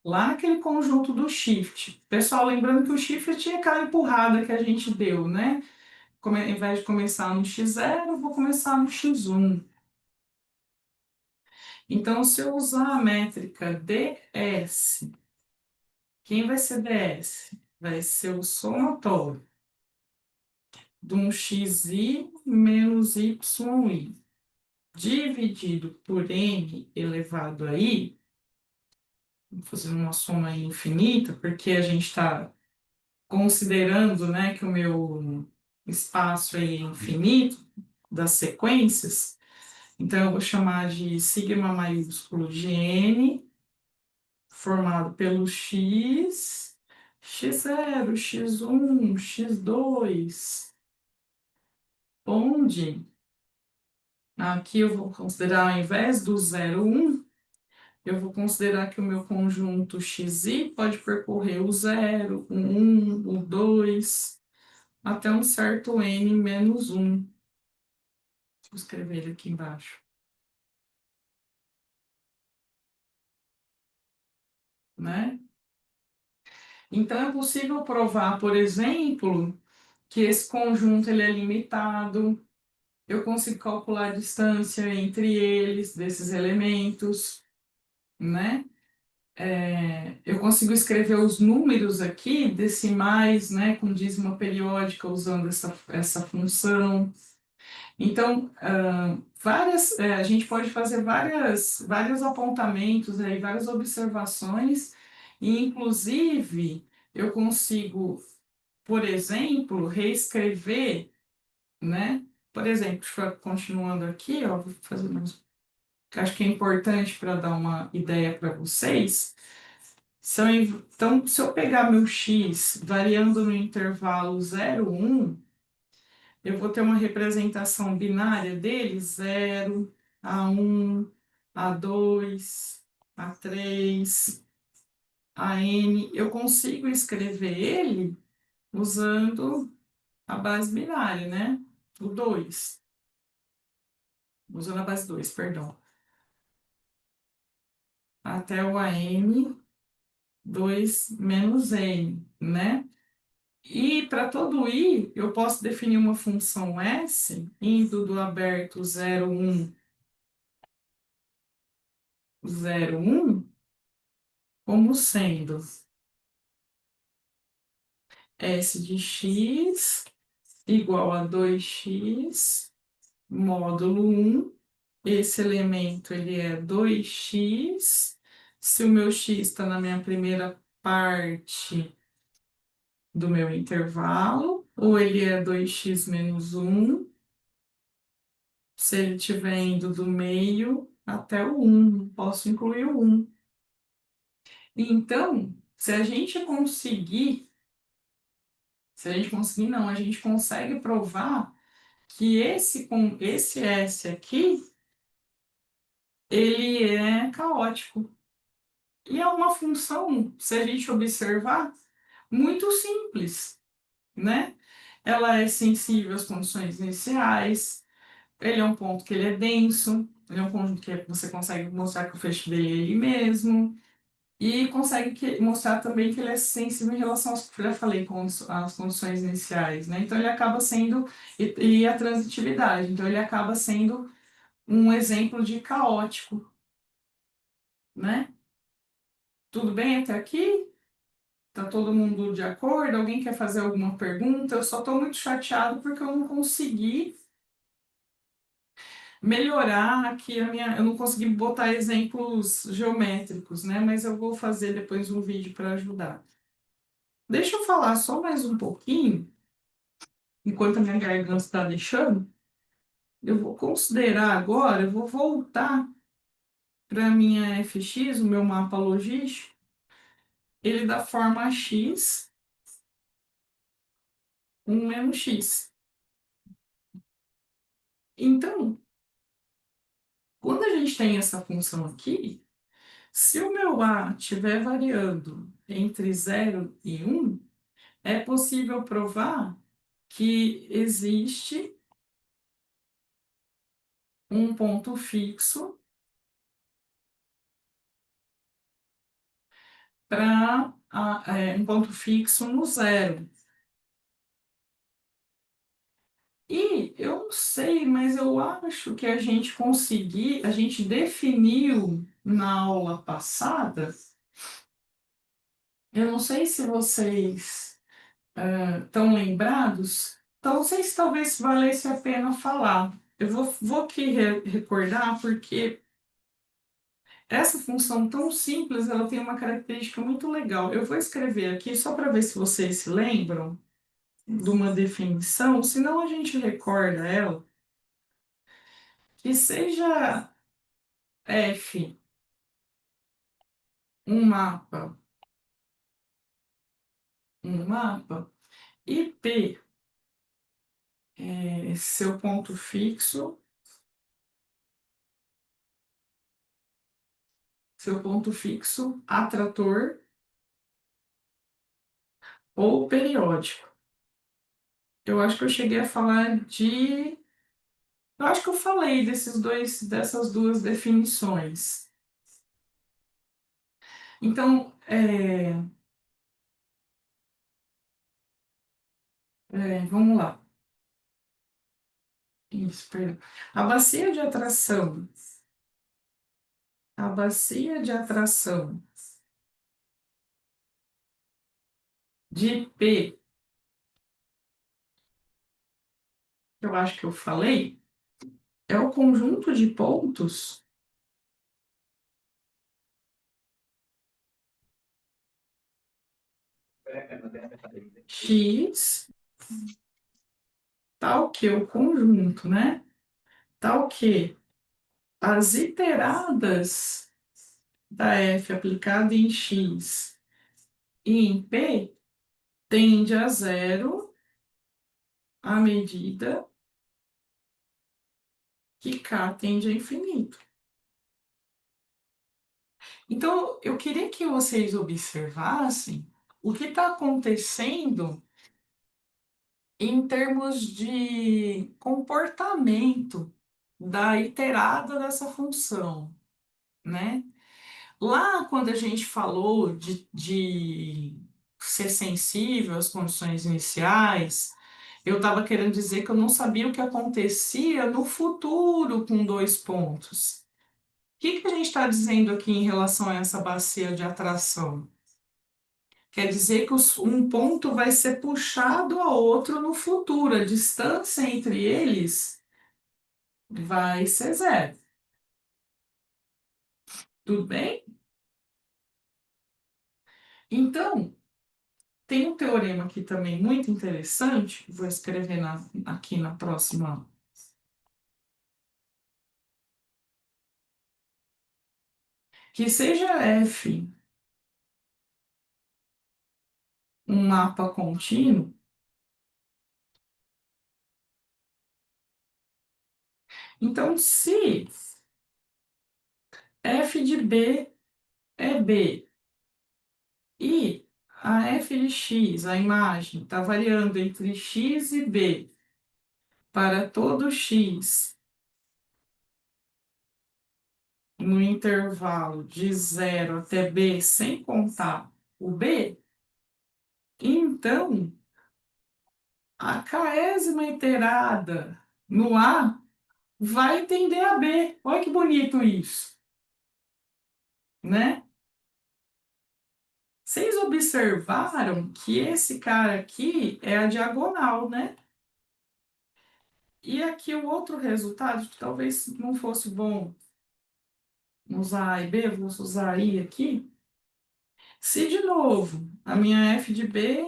lá naquele conjunto do shift. Pessoal, lembrando que o shift tinha aquela empurrada que a gente deu, né? Ao invés de começar no x0, eu vou começar no x1. Então, se eu usar a métrica ds, quem vai ser ds? Vai ser o somatório de um xi menos yi dividido por n elevado a i, vou fazer uma soma infinita, porque a gente está considerando, né, que o meu espaço aí é infinito das sequências, então eu vou chamar de sigma maiúsculo de n, formado pelo x, x0, x1, x2, onde aqui eu vou considerar, ao invés do 0, 1, eu vou considerar que o meu conjunto xi pode percorrer o 0, o 1, o 2, até um certo n menos 1. Vou escrever ele aqui embaixo, né? Então, é possível provar, por exemplo, que esse conjunto ele é limitado. Eu consigo calcular a distância entre eles, desses elementos, né? Eu consigo escrever os números aqui, decimais, né, com dízima periódica, usando essa função. Então, a gente pode fazer vários apontamentos, aí, várias observações, e inclusive eu consigo, por exemplo, reescrever, né? Por exemplo, continuando aqui, ó, vou fazer mais, que acho que é importante para dar uma ideia para vocês. Então, se eu pegar meu x variando no intervalo 0, 1, eu vou ter uma representação binária dele, 0, a1, a2, a3, a n. Eu consigo escrever ele usando a base binária, né? O 2. Usando a base 2, perdão. Até o an 2 menos n, né? E para todo i, eu posso definir uma função s, indo do aberto 0, 1, 0, 1, como sendo s de x igual a 2x módulo 1. Esse elemento ele é 2x. Se o meu x está na minha primeira parte do meu intervalo, ou ele é 2x menos 1, se ele estiver indo do meio até o 1, posso incluir o 1. Então, se a gente conseguir não, a gente consegue provar que esse S aqui, ele é caótico. E é uma função, se a gente observar, muito simples, né? Ela é sensível às condições iniciais, ele é um ponto que ele é denso, ele é um conjunto que você consegue mostrar que o fecho dele é ele mesmo, e consegue mostrar também que ele é sensível em relação às que eu já falei, às condições iniciais, né? Então ele acaba sendo, e a transitividade, então ele acaba sendo um exemplo de caótico, né? Tudo bem até aqui? Tá todo mundo de acordo? Alguém quer fazer alguma pergunta? Eu só estou muito chateado porque eu não consegui melhorar aqui eu não consegui botar exemplos geométricos, né? Mas eu vou fazer depois um vídeo para ajudar. Deixa eu falar só mais um pouquinho, enquanto a minha garganta está deixando. Eu vou considerar agora, eu vou voltar para a minha FX, o meu mapa logístico, ele da forma x, 1 menos x. Então, quando a gente tem essa função aqui, se o meu A estiver variando entre 0 e 1, é possível provar que existe um ponto fixo para um ponto fixo no zero. E eu não sei, mas eu acho que a gente definiu na aula passada, eu não sei se vocês estão lembrados, então não sei se talvez valesse a pena falar. Vou aqui recordar, porque essa função tão simples, ela tem uma característica muito legal. Eu vou escrever aqui só para ver se vocês se lembram de uma definição, senão a gente recorda ela, que seja F um mapa, e P é seu ponto fixo, atrator ou periódico. Eu acho que eu cheguei a falar de. Eu acho que eu falei dessas duas definições. Então, vamos lá. Isso, perdão. A bacia de atração. A bacia de atração de P, que eu acho que eu falei, é o conjunto de pontos X, tal que o conjunto, né? Tal que as iteradas da F aplicada em X e em P tende a zero à medida que K tende a infinito. Então, eu queria que vocês observassem o que está acontecendo em termos de comportamento da iterada dessa função, né? Lá, quando a gente falou de ser sensível às condições iniciais, eu estava querendo dizer que eu não sabia o que acontecia no futuro com dois pontos. O que que a gente está dizendo aqui em relação a essa bacia de atração? Quer dizer que um ponto vai ser puxado a outro no futuro, a distância entre eles vai ser zero. Tudo bem? Então, tem um teorema aqui também muito interessante, vou escrever aqui na próxima, que seja F um mapa contínuo, então se F de B é B e a F de X, a imagem, está variando entre X e B para todo X no intervalo de zero até B, sem contar o B, então a késima iterada no A vai tender a B. Olha que bonito isso, né? Vocês observaram que esse cara aqui é a diagonal, né? E aqui o outro resultado, que talvez não fosse bom usar A e B, vou usar I aqui. Se de novo a minha F de B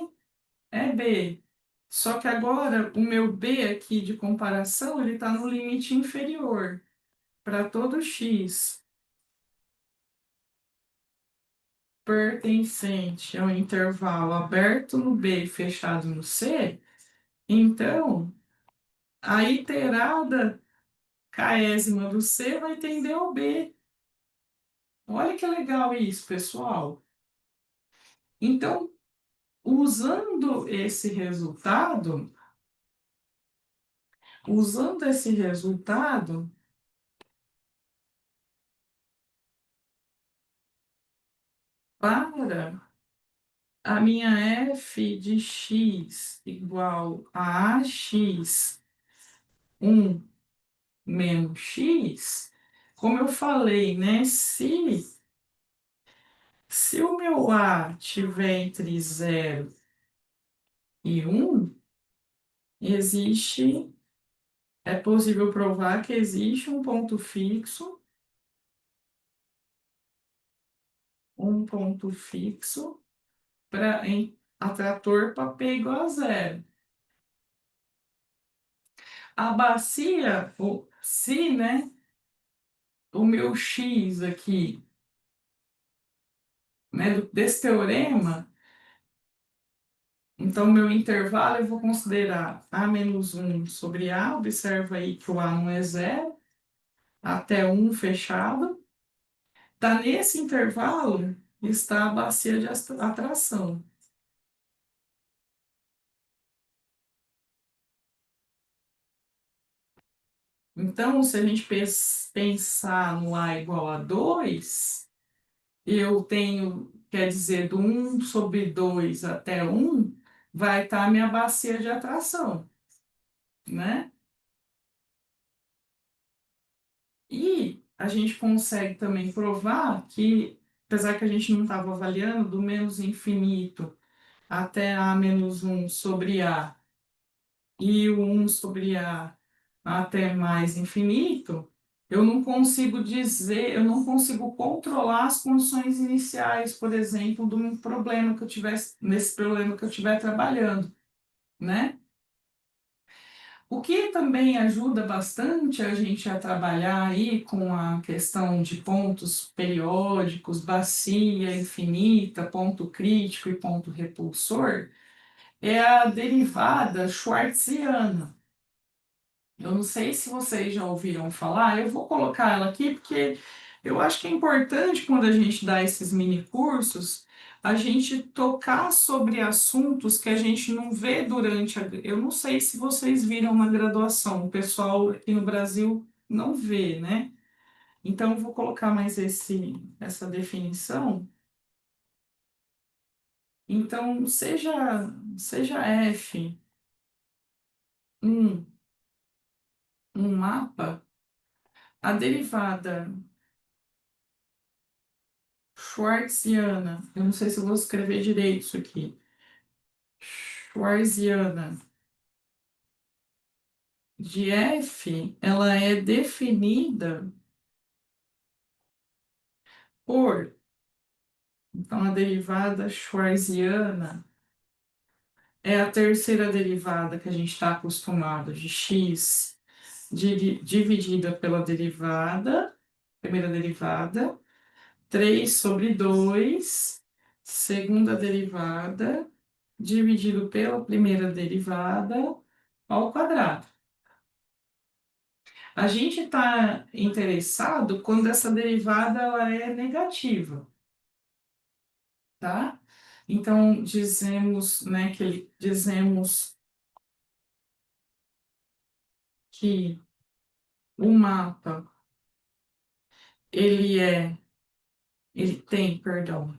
é B, só que agora o meu B aqui de comparação, ele está no limite inferior para todo X pertencente ao intervalo aberto no B e fechado no C, então a iterada késima do C vai tender ao B. Olha que legal isso, pessoal. Então, usando esse resultado, para a minha f de x igual a ax 1 menos x, como eu falei, né? Se o meu a tiver entre 0 e 1, existe, é possível provar que existe um ponto fixo para em atrator para p igual a 0. A bacia, se, né, o meu x aqui, né, desse teorema, então meu intervalo eu vou considerar a menos 1 sobre a, observa aí que o a não é 0, até 1 fechado. Tá nesse intervalo está a bacia de atração. Então, se a gente pensar no A igual a 2, eu tenho, quer dizer, do 1 sobre 2 até 1, vai estar a minha bacia de atração, né? E a gente consegue também provar que, apesar que a gente não estava avaliando, do menos infinito até A menos 1 sobre A, e o 1 sobre A até mais infinito, eu não consigo dizer, eu não consigo controlar as condições iniciais, por exemplo, de um problema que eu tivesse, nesse problema que eu estiver trabalhando, né? O que também ajuda bastante a gente a trabalhar aí com a questão de pontos periódicos, bacia infinita, ponto crítico e ponto repulsor, é a derivada schwartziana. Eu não sei se vocês já ouviram falar, eu vou colocar ela aqui porque eu acho que é importante quando a gente dá esses mini cursos, a gente tocar sobre assuntos que a gente não vê durante a. Eu não sei se vocês viram na graduação, o pessoal aqui no Brasil não vê, né? Então eu vou colocar mais essa definição. Então, seja F um, um mapa, a derivada Schwartziana, eu não sei se eu vou escrever direito isso aqui. Schwartziana de F, ela é definida por, então a derivada Schwartziana é a terceira derivada que a gente está acostumado de x dividida pela derivada, primeira derivada, 3 sobre 2, segunda derivada, dividido pela primeira derivada ao quadrado. A gente está interessado quando essa derivada ela é negativa, tá? Então, dizemos, né, dizemos que o mapa, ele tem, perdão,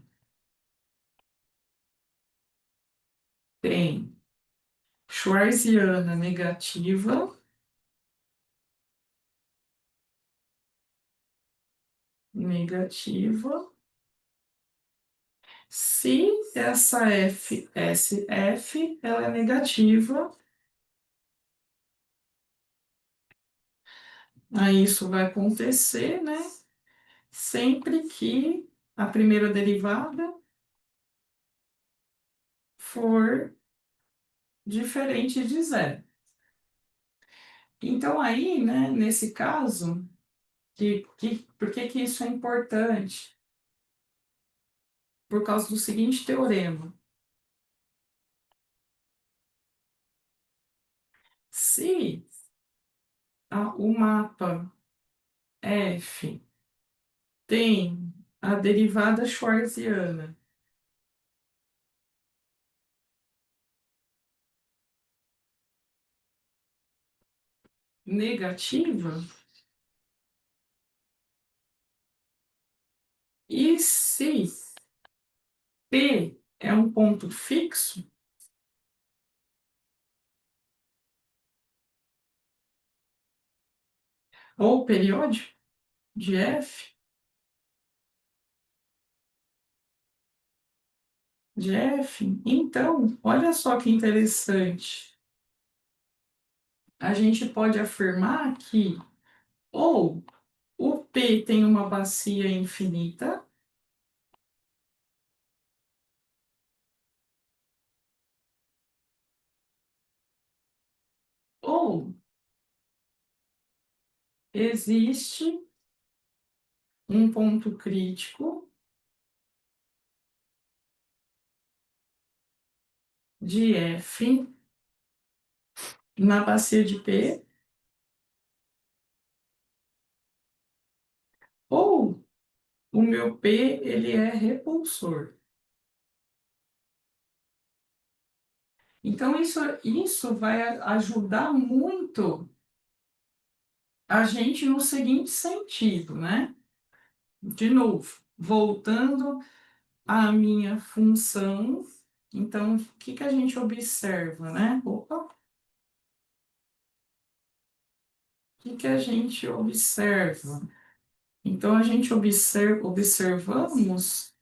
tem Schwarziana negativa. Se essa SF ela é negativa, aí isso vai acontecer, né? Sempre que a primeira derivada for diferente de zero. Então, aí, né, nesse caso, por que que isso é importante? Por causa do seguinte teorema. Se o mapa F tem a derivada schwarziana negativa, e se P é um ponto fixo ou periódico de F? De F? Então, olha só que interessante. A gente pode afirmar que ou o P tem uma bacia infinita, ou existe um ponto crítico de F na bacia de P, ou o meu P ele é repulsor. Então, isso vai ajudar muito a gente no seguinte sentido, né? De novo, voltando à minha função, então, o que que a gente observa, né? Opa, o que que a gente observa? Então, a gente observamos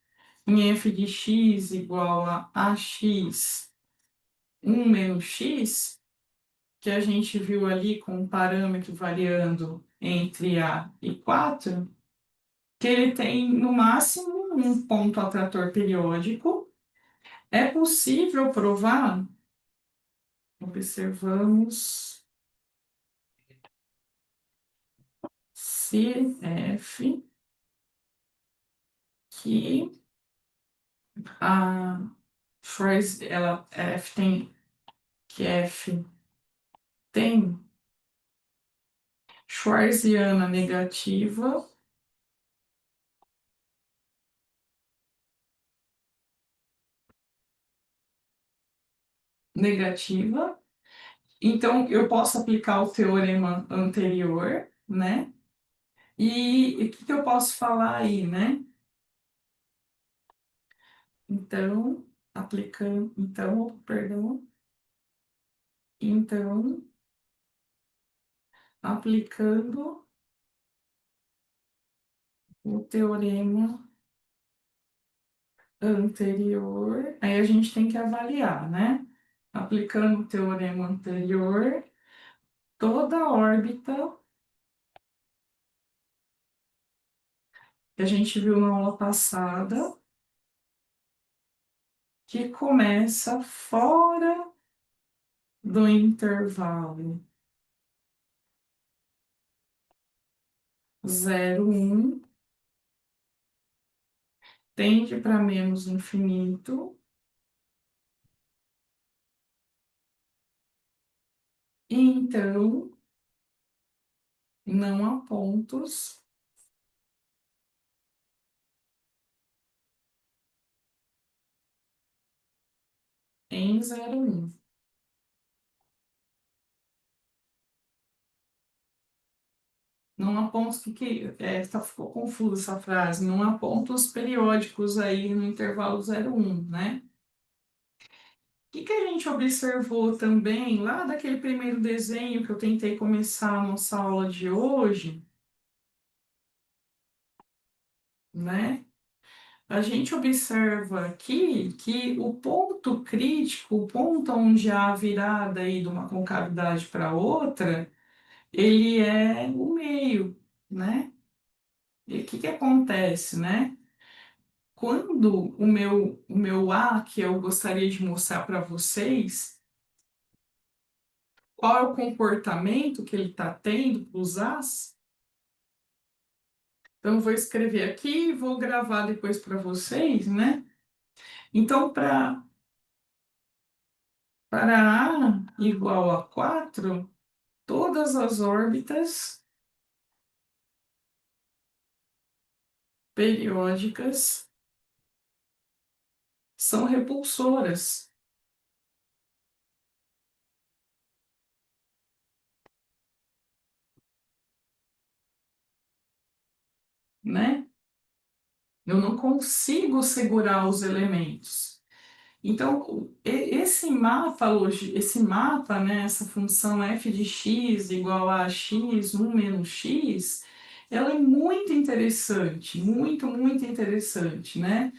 em f de x igual a ax 1 menos x, que a gente viu ali com um parâmetro variando entre A e 4, que ele tem no máximo um ponto atrator periódico. É possível provar? Observamos se F que a Schwarz, ela F tem que F tem Schwarziana negativa, negativa. Então eu posso aplicar o teorema anterior, né? E o que que eu posso falar aí, né? Então, aplicando, então, perdão, então, aplicando o teorema anterior, aí a gente tem que avaliar, né? Aplicando o teorema anterior, toda a órbita que a gente viu na aula passada, que começa fora do intervalo 0,1, tende para menos infinito, e então não há pontos em 0,1. Não há pontos ficou confusa essa frase. Não há pontos periódicos aí no intervalo 0,1, né? O que que a gente observou também lá daquele primeiro desenho que eu tentei começar a nossa aula de hoje, né? A gente observa aqui que o ponto crítico, o ponto onde há a virada aí de uma concavidade para outra, ele é o meio, né? E o que que acontece, né? Quando o meu A, que eu gostaria de mostrar para vocês, qual é o comportamento que ele está tendo para os As, então eu vou escrever aqui e vou gravar depois para vocês, né? Então, para A igual a 4, todas as órbitas periódicas são repulsoras, né? Eu não consigo segurar os elementos. Então, esse mapa, né, essa função f de x igual a x1 menos x, ela é muito interessante, muito interessante, né?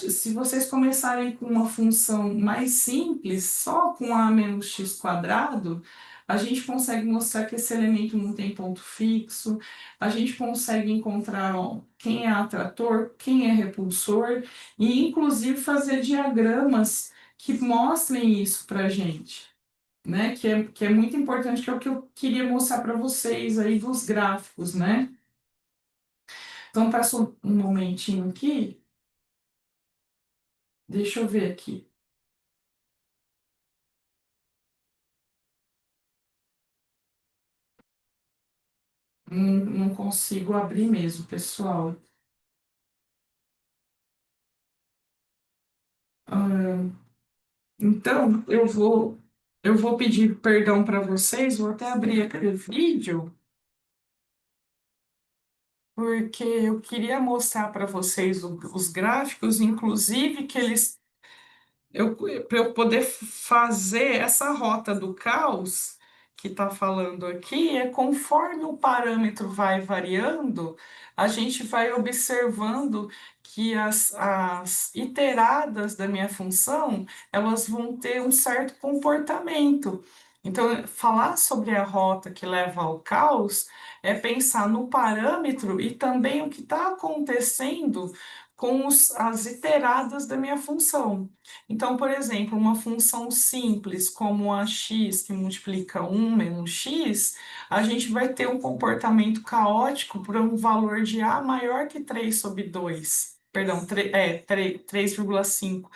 Se vocês começarem com uma função mais simples, só com a menos x quadrado, a gente consegue mostrar que esse elemento não tem ponto fixo, a gente consegue encontrar, ó, quem é atrator, quem é repulsor, e inclusive fazer diagramas que mostrem isso para a gente, né? Que é muito importante, que é o que eu queria mostrar para vocês aí dos gráficos, né? Então, peço um momentinho aqui, deixa eu ver aqui. Não consigo abrir mesmo, pessoal. Ah, então, eu vou pedir perdão para vocês, vou até abrir aqui o vídeo, porque eu queria mostrar para vocês os gráficos, inclusive que eles para eu poder fazer essa rota do caos que está falando aqui, é conforme o parâmetro vai variando, a gente vai observando que as iteradas da minha função, elas vão ter um certo comportamento. Então, falar sobre a rota que leva ao caos é pensar no parâmetro e também o que está acontecendo com as iteradas da minha função. Então, por exemplo, uma função simples como a x que multiplica um menos x, a gente vai ter um comportamento caótico para um valor de a maior que 3 sobre 2. Perdão, 3,5.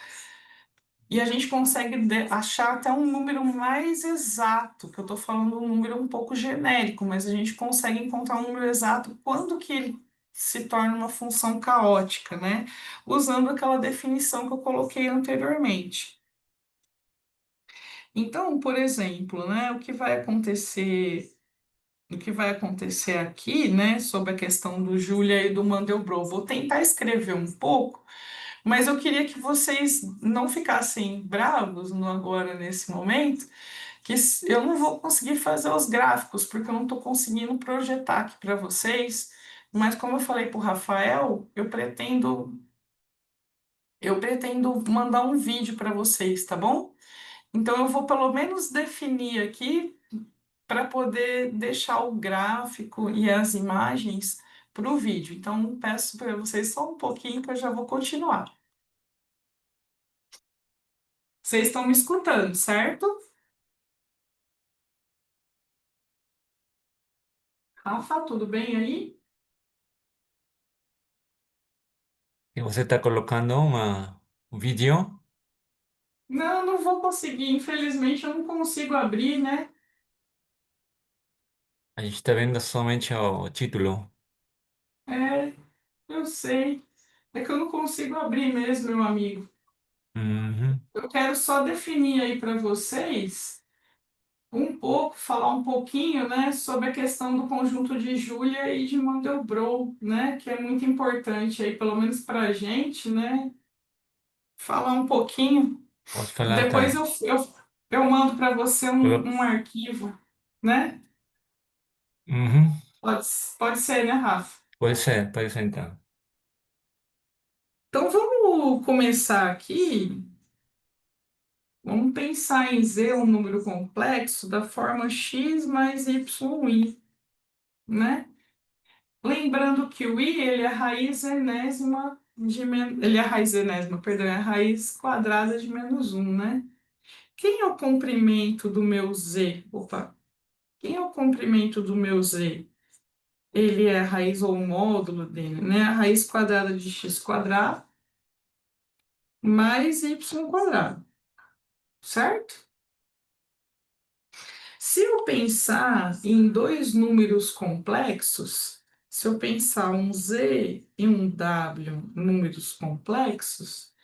E a gente consegue achar até um número mais exato, que eu estou falando um número um pouco genérico, mas a gente consegue encontrar um número exato quando que ele se torna uma função caótica, né? Usando aquela definição que eu coloquei anteriormente. Então, por exemplo, né, o que vai acontecer aqui, né, sobre a questão do Julia e do Mandelbrot, vou tentar escrever um pouco, mas eu queria que vocês não ficassem bravos agora nesse momento, eu não vou conseguir fazer os gráficos, porque eu não estou conseguindo projetar aqui para vocês, mas como eu falei para o Rafael, eu pretendo mandar um vídeo para vocês, tá bom? Então, eu vou pelo menos definir aqui para poder deixar o gráfico e as imagens para o vídeo. Então, peço para vocês só um pouquinho que eu já vou continuar. Vocês estão me escutando, certo? Rafa, tudo bem aí? E você está colocando um vídeo? Não, não vou conseguir. Infelizmente, eu não consigo abrir, né? A gente está vendo somente o título. É, eu sei. É que eu não consigo abrir mesmo, meu amigo. Uhum. Eu quero só definir aí para vocês um pouco, falar um pouquinho, né, sobre a questão do conjunto de Julia e de Mandelbrot, né, que é muito importante aí, pelo menos para a gente, né, falar um pouquinho. Pode falar, Depois tá? eu mando para você Eu- um arquivo, né? Uhum. Pode, pode ser, né, Rafa? Pode ser então. Então vamos começar aqui. Vamos pensar em Z, um número complexo, da forma x mais y, né? Lembrando que o i, ele é a raiz enésima ele é a raiz enésima, perdão, é a raiz quadrada de menos um, né? Quem é o comprimento do meu z? Opa, quem é o comprimento do meu z? Ele é a raiz ou o módulo dele, né? A raiz quadrada de x quadrado mais y quadrado, certo? Se eu pensar em dois números complexos, se eu pensar um z e um w números complexos,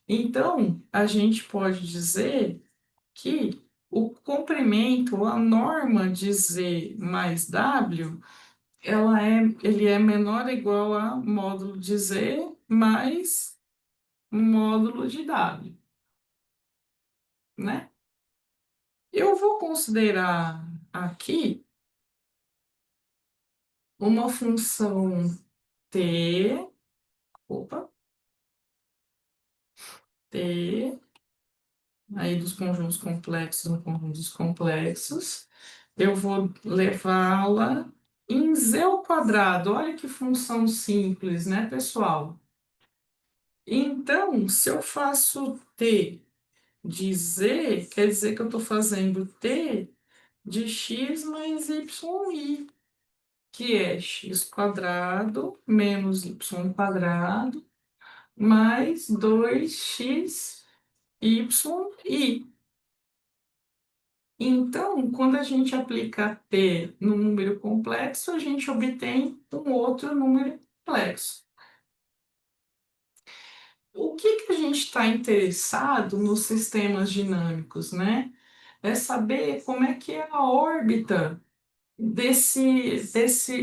então a gente pode dizer que o comprimento, a norma de z mais w, ele é menor ou igual a módulo de Z mais módulo de W, né? Eu vou considerar aqui uma função T, opa, T, aí dos conjuntos complexos no conjunto dos complexos, eu vou levá-la em Z ao quadrado. Olha que função simples, né, pessoal? Então, se eu faço T de Z, quer dizer que eu estou fazendo T de x mais yi, que é x quadrado menos y quadrado mais 2x yi. Então, quando a gente aplica t no número complexo, a gente obtém um outro número complexo. O que que a gente está interessado nos sistemas dinâmicos, né? É saber como é que é a órbita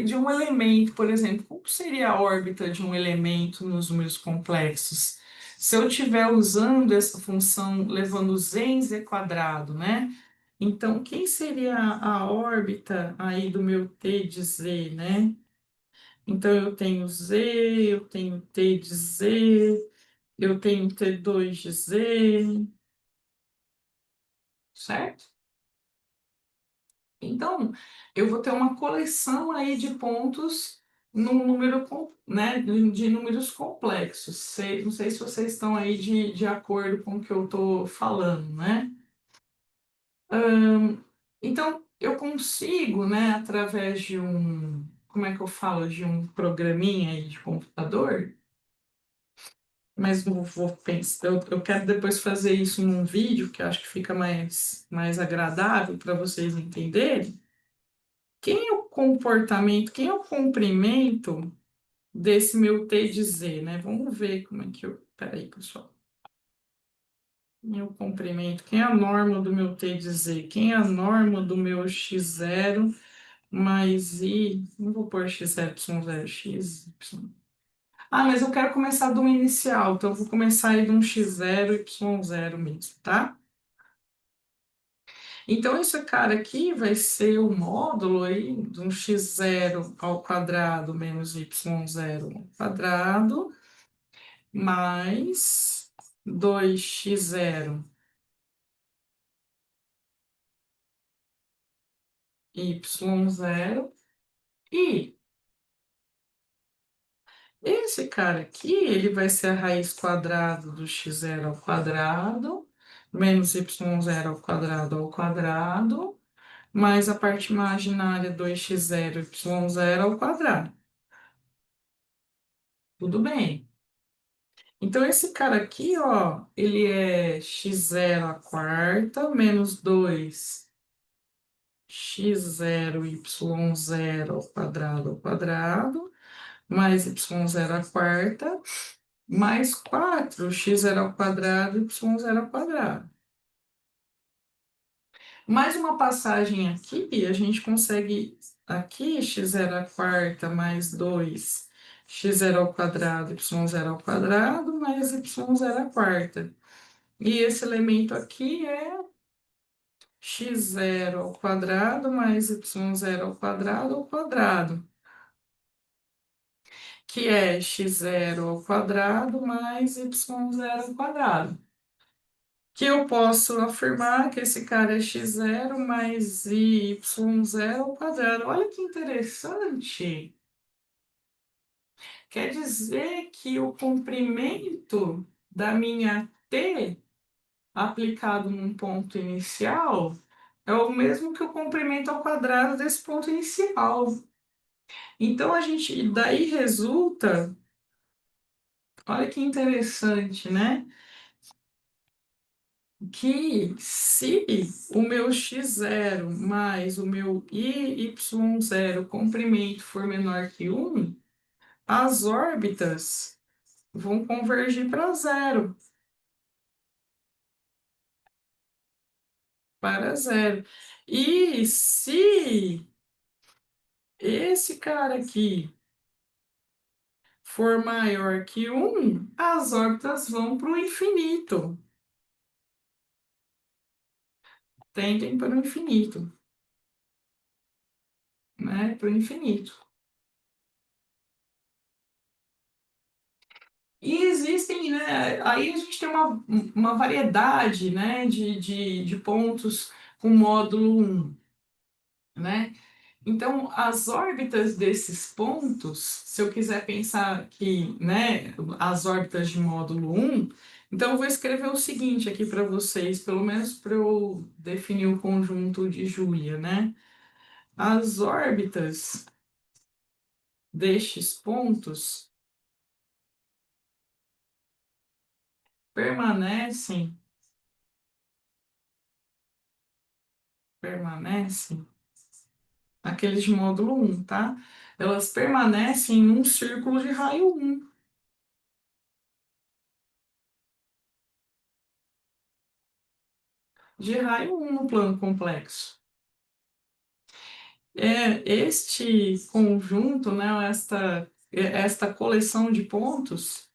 de um elemento, por exemplo. Como seria a órbita de um elemento nos números complexos? Se eu estiver usando essa função levando z em z quadrado, né? Então, quem seria a órbita aí do meu t de z, né? Então, eu tenho z, eu tenho t de z, eu tenho t2 de z, certo? Então, eu vou ter uma coleção aí de pontos num número, né, de números complexos. Não sei se vocês estão aí de acordo com o que eu estou falando, né? Então, eu consigo, né, através de como é que eu falo, de um programinha aí de computador, mas não vou pensar, eu quero depois fazer isso num vídeo, que eu acho que fica mais agradável para vocês entenderem. Quem é o comportamento, quem é o comprimento desse meu T de Z, né? Vamos ver como é que eu. Peraí, pessoal. Quem é o comprimento? Quem é a norma do meu T de Z? Quem é a norma do meu x0 mais I? Não vou pôr x0, y0, x, y. Ah, mas eu quero começar do inicial, então eu vou começar aí de um x0, y0 mesmo, tá? Então, esse cara aqui vai ser o módulo aí de um x0 ao quadrado menos y0 ao quadrado mais 2x0 y0. E esse cara aqui, ele vai ser a raiz quadrada do x0 ao quadrado menos y0 ao quadrado mais a parte imaginária 2x0 y0 ao quadrado. Tudo bem. Então, esse cara aqui, ó, ele é x0 à quarta menos 2x0 y0 ao quadrado, mais y0 à quarta, mais 4x0 ao quadrado, y0 ao quadrado. Mais uma passagem aqui, a gente consegue aqui x0 à quarta mais 2x0 ao quadrado, y0 ao quadrado, mais y0 à quarta. E esse elemento aqui é x0 ao quadrado mais y0 ao quadrado, que é x0 ao quadrado mais y0 ao quadrado. Que eu posso afirmar que esse cara é x0 mais y0 ao quadrado. Olha que interessante. Quer dizer que o comprimento da minha t aplicado num ponto inicial é o mesmo que o comprimento ao quadrado desse ponto inicial. Então, a gente, daí resulta, olha que interessante, né? Que se o meu x0 mais o meu y0 comprimento for menor que 1, as órbitas vão convergir para zero, para zero. E se esse cara aqui for maior que um, as órbitas vão para o infinito, tendem para o infinito, né? Para o infinito. E existem, né? Aí a gente tem uma variedade, né, de pontos com módulo um, né? Então, as órbitas desses pontos, se eu quiser pensar que, né, as órbitas de módulo um, então eu vou escrever o seguinte aqui para vocês, pelo menos para eu definir o conjunto de Júlia, né? As órbitas destes pontos permanecem, permanecem, aqueles de módulo um, tá? Elas permanecem em um círculo de raio um, de raio um no plano complexo. Este conjunto, né, esta coleção de pontos,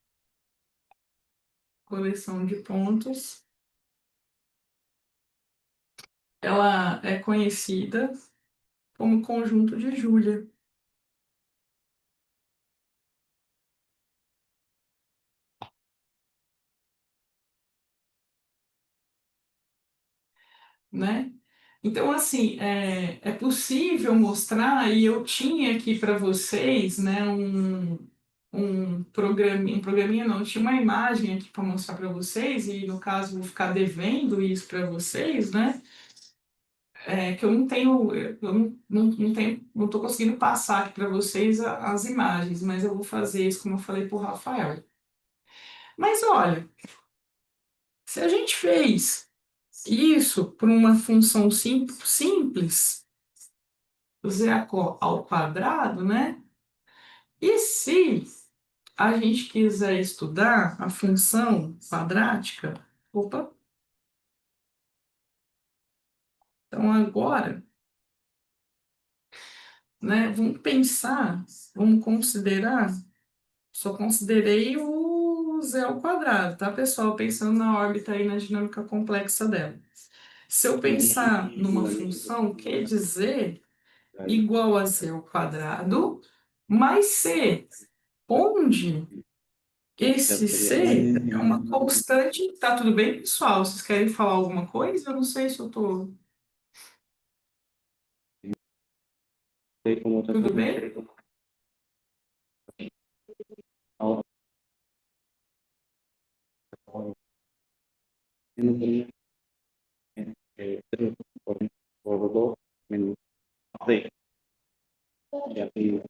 ela é conhecida como conjunto de Julia, né? Então, assim, é possível mostrar, e eu tinha aqui para vocês, né, um programinha não, tinha uma imagem aqui para mostrar para vocês, e no caso vou ficar devendo isso para vocês, né? Que eu não tenho, eu não tenho, não estou conseguindo passar aqui para vocês as imagens, mas eu vou fazer isso como eu falei para o Rafael. Mas olha, se a gente fez isso por uma função simples, z ao quadrado, né? E se a gente quiser estudar a função quadrática, opa, então agora, né, vamos pensar, vamos considerar, só considerei o z ao quadrado, tá, pessoal? Pensando na órbita aí na dinâmica complexa dela. Se eu pensar numa função q de z igual a z ao quadrado mais c, onde esse C é uma constante. Tá tudo bem, pessoal? Vocês querem falar alguma coisa? Eu não sei se eu tô. Tudo bem?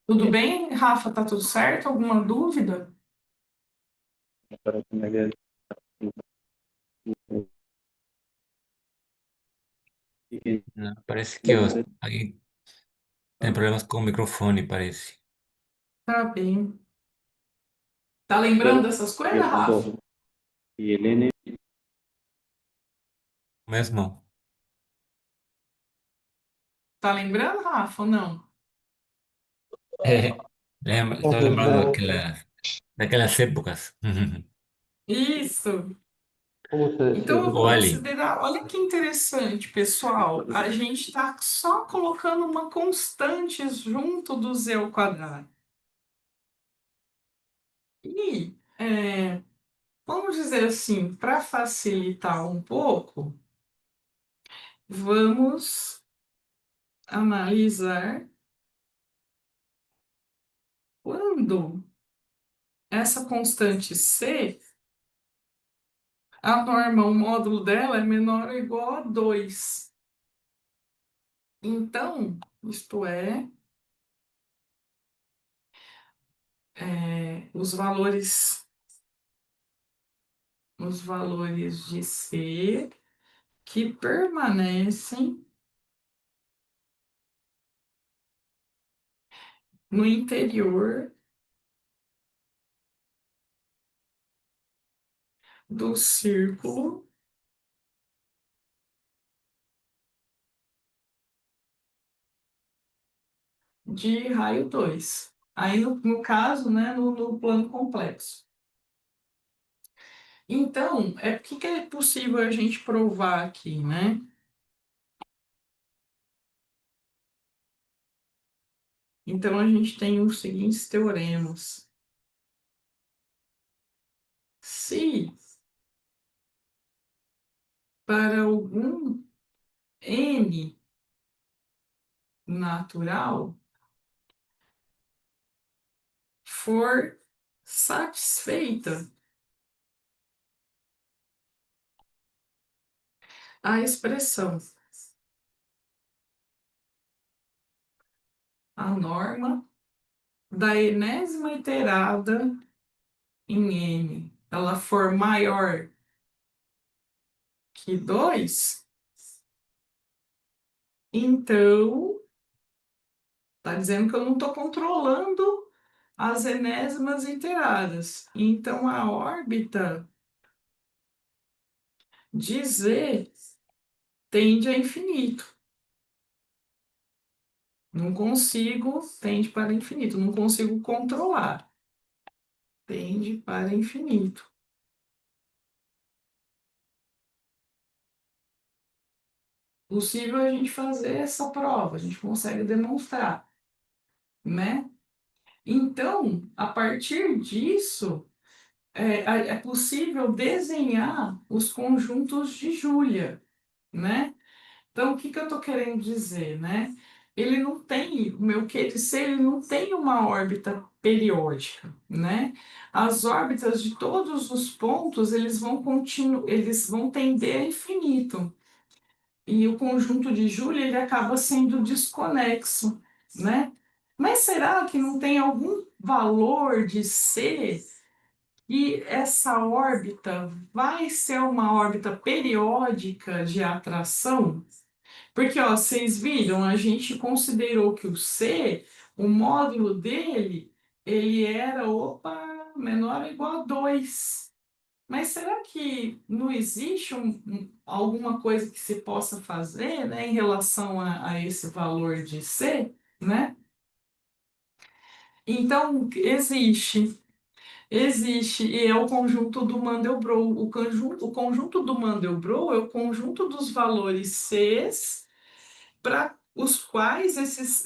Tudo bem, Rafa? Tá tudo certo? Alguma dúvida? Não, parece que aí tem problemas com o microfone, parece. Tá bem. Tá lembrando dessas coisas, Rafa? Mesmo? Tá lembrando, Rafa, ou não? É, estou lembrando daquelas épocas. Isso. Então eu vou O Ali. considerar. Olha que interessante, pessoal. A gente está só colocando uma constante junto do z ao quadrado. E vamos dizer assim, para facilitar um pouco, vamos analisar quando essa constante C, a norma, o módulo dela é menor ou igual a 2. Então, isto os valores de C que permanecem no interior do círculo de raio 2. Aí, no caso, né, no plano complexo. Então, o que que é possível a gente provar aqui, né? Então, a gente tem os seguintes teoremas. Se para algum n natural for satisfeita a expressão, a norma da enésima iterada em n, ela for maior que 2, então está dizendo que eu não estou controlando as enésimas iteradas. Então a órbita de Z tende a infinito. Não consigo, tende para infinito, não consigo controlar. Tende para infinito. Possível a gente fazer essa prova, a gente consegue demonstrar, né? Então, a partir disso, é possível desenhar os conjuntos de Julia, né? Então, o que que eu estou querendo dizer, né? Ele não tem, o meu Q de C, ele não tem uma órbita periódica, né? As órbitas de todos os pontos, eles vão tender a infinito. E o conjunto de Joule, ele acaba sendo desconexo, né? Mas será que não tem algum valor de C e essa órbita vai ser uma órbita periódica de atração? Porque, ó, vocês viram, a gente considerou que o C, o módulo dele, ele era, opa, menor ou igual a 2. Mas será que não existe alguma coisa que se possa fazer, né, em relação a esse valor de C, né? Então, existe, e é o conjunto do Mandelbrot. O conjunto do Mandelbrot é o conjunto dos valores Cs para os quais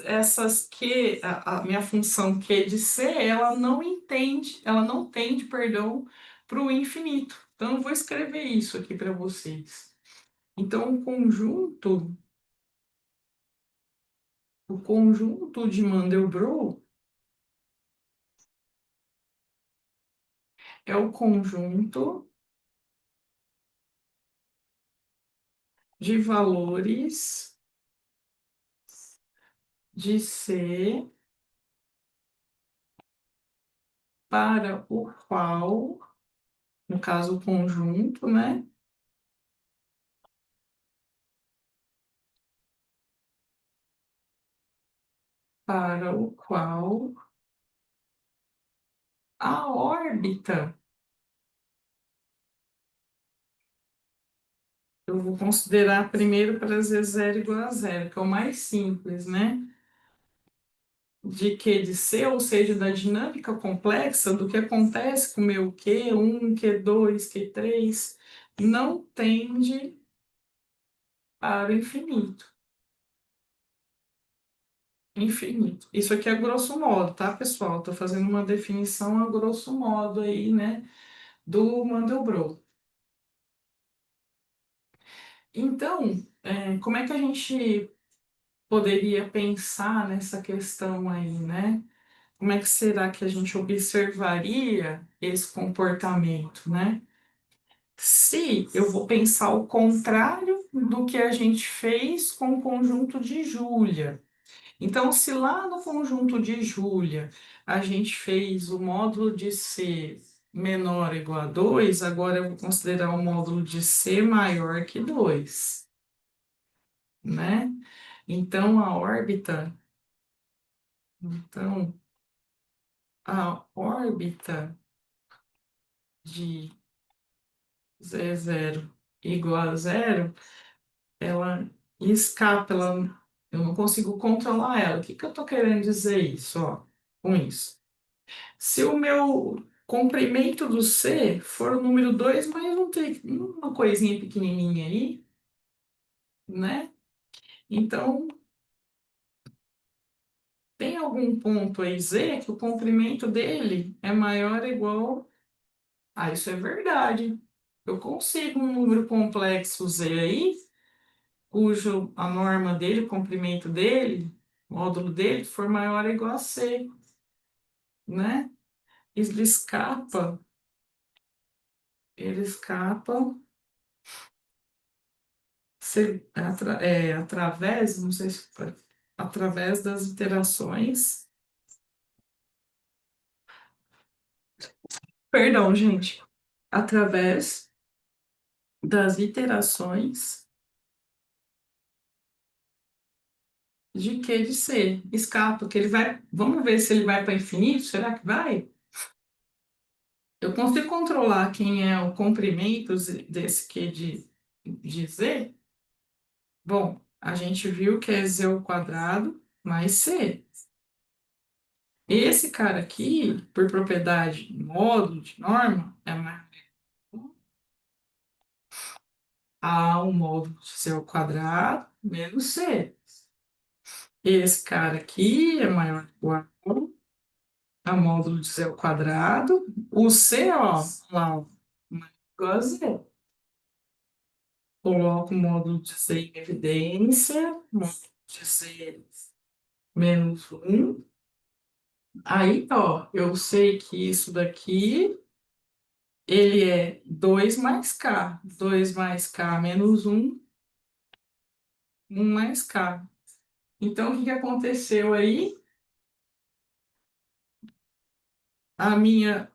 essas Q, a minha função Q de C, ela não tende, perdão, para o infinito. Então, eu vou escrever isso aqui para vocês. Então, o conjunto de Mandelbrot é o conjunto de valores de C para o qual, no caso, o conjunto, né? Para o qual a órbita, eu vou considerar primeiro para Z0 igual a zero, que é o mais simples, né? De Q de C, ou seja, da dinâmica complexa do que acontece com o meu Q1, Q2, Q3, não tende para o infinito. Infinito. Isso aqui é grosso modo, tá, pessoal? Estou fazendo uma definição a grosso modo aí, né, do Mandelbrot. Então, como é que a gente poderia pensar nessa questão aí, né? Como é que será que a gente observaria esse comportamento, né? Se eu vou pensar o contrário do que a gente fez com o conjunto de Júlia. Então, se lá no conjunto de Júlia a gente fez o módulo de C menor ou igual a 2, agora eu vou considerar o módulo de C maior que 2, né? Então, então, a órbita de Z0 igual a zero, ela escapa, Eu não consigo controlar ela. O que que eu estou querendo dizer isso, ó, com isso? Se o meu comprimento do C for o número 2 mas não tem uma coisinha pequenininha aí, né? Então, tem algum ponto aí Z que o comprimento dele é maior ou igual. Ah, isso é verdade. Eu consigo um número complexo Z aí, cujo a norma dele, o comprimento dele, o módulo dele, for maior ou igual a C, né? Ele escapa, ele escapa através, não sei se foi, através das iterações. Perdão, gente. Através das iterações de Q de C. Escapa, que ele vai. Vamos ver se ele vai para infinito. Será que vai? Eu consigo controlar quem é o comprimento desse Q de Z? Bom, a gente viu que é Z ao quadrado mais C. Esse cara aqui, por propriedade de módulo, de norma, é maior a um módulo de C ao quadrado menos C. Esse cara aqui é maior que igual a módulo de Z ao quadrado. O C, ó, lá, ó, maior que igual a Z. Coloco o módulo de Z em evidência, módulo de Z menos um. Aí, ó, eu sei que isso daqui, ele é 2 mais K. 2 mais K menos um mais K. Então, o que que aconteceu aí? A minha,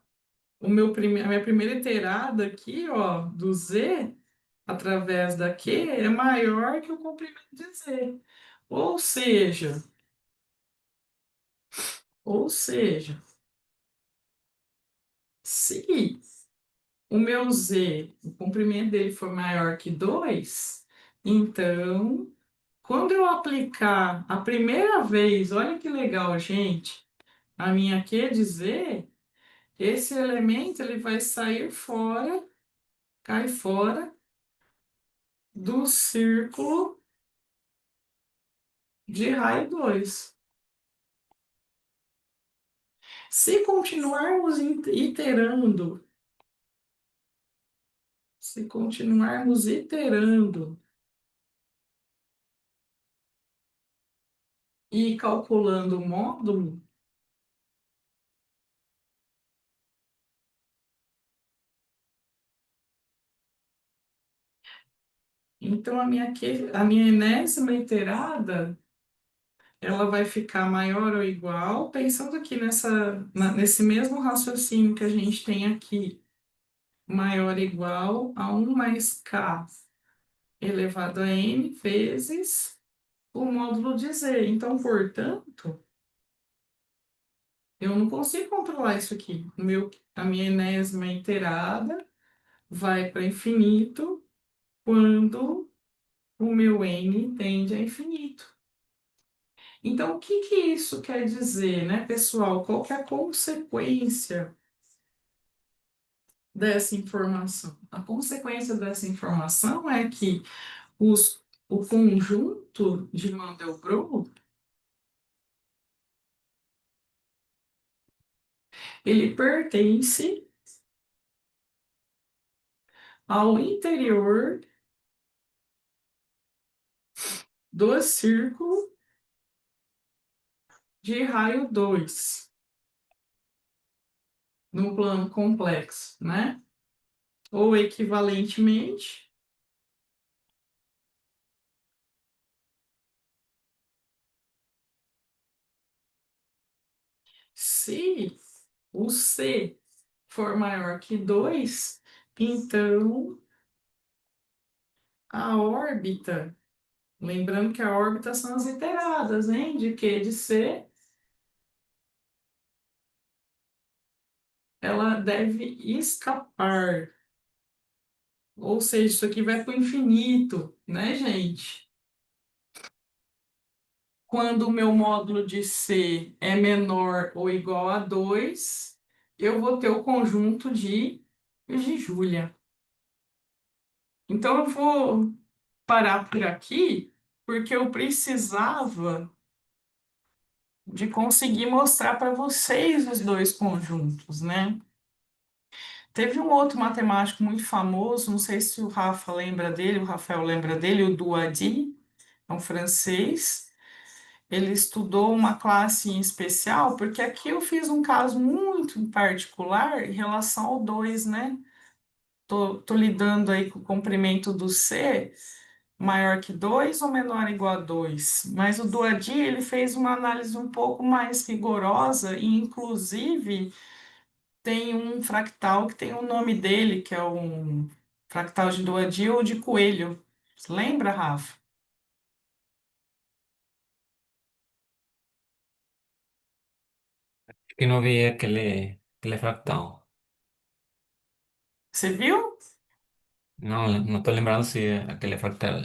a minha primeira iterada aqui, ó, do Z, através da Q, é maior que o comprimento de Z. Ou seja, ou seja, se o meu Z, o comprimento dele for maior que 2, então, quando eu aplicar a primeira vez, olha que legal, gente, a minha Q de Z, esse elemento ele vai sair fora, cai fora do círculo de raio 2. Se continuarmos iterando, se continuarmos iterando e calculando o módulo, então a minha enésima iterada ela vai ficar maior ou igual, pensando aqui nesse mesmo raciocínio que a gente tem aqui, maior ou igual a um mais k elevado a n vezes o módulo de z. Então, portanto, eu não consigo controlar isso aqui. A minha enésima iterada vai para infinito quando o meu n tende a infinito. Então, o que que isso quer dizer, né, pessoal? Qual que é a consequência dessa informação? A consequência dessa informação é que o conjunto de Mandelbrot, ele pertence ao interior do círculo de raio 2 no plano complexo, né? Ou equivalentemente, se o C for maior que 2, então a órbita, lembrando que a órbita são as iteradas, hein? De Q de C, ela deve escapar. Ou seja, isso aqui vai para o infinito, né, gente? quando o meu módulo de C é menor ou igual a 2, eu vou ter o conjunto de Júlia. Então, eu vou parar por aqui, porque eu precisava de conseguir mostrar para vocês os dois conjuntos, né? Teve um outro matemático muito famoso, não sei se o Rafa lembra dele, o Rafael lembra dele, o Duadi, é um francês. Ele estudou uma classe em especial, porque aqui eu fiz um caso muito particular em relação ao 2, né? Tô lidando aí com o comprimento do C maior que 2 ou menor ou igual a 2. Mas o Duadi, ele fez uma análise um pouco mais rigorosa e, inclusive, tem um fractal que tem o nome dele, que é um fractal de Duadi ou de coelho. Você lembra, Rafa? Que no vi aquele fractal. Você viu? No estoy lembrando si aquele fractal.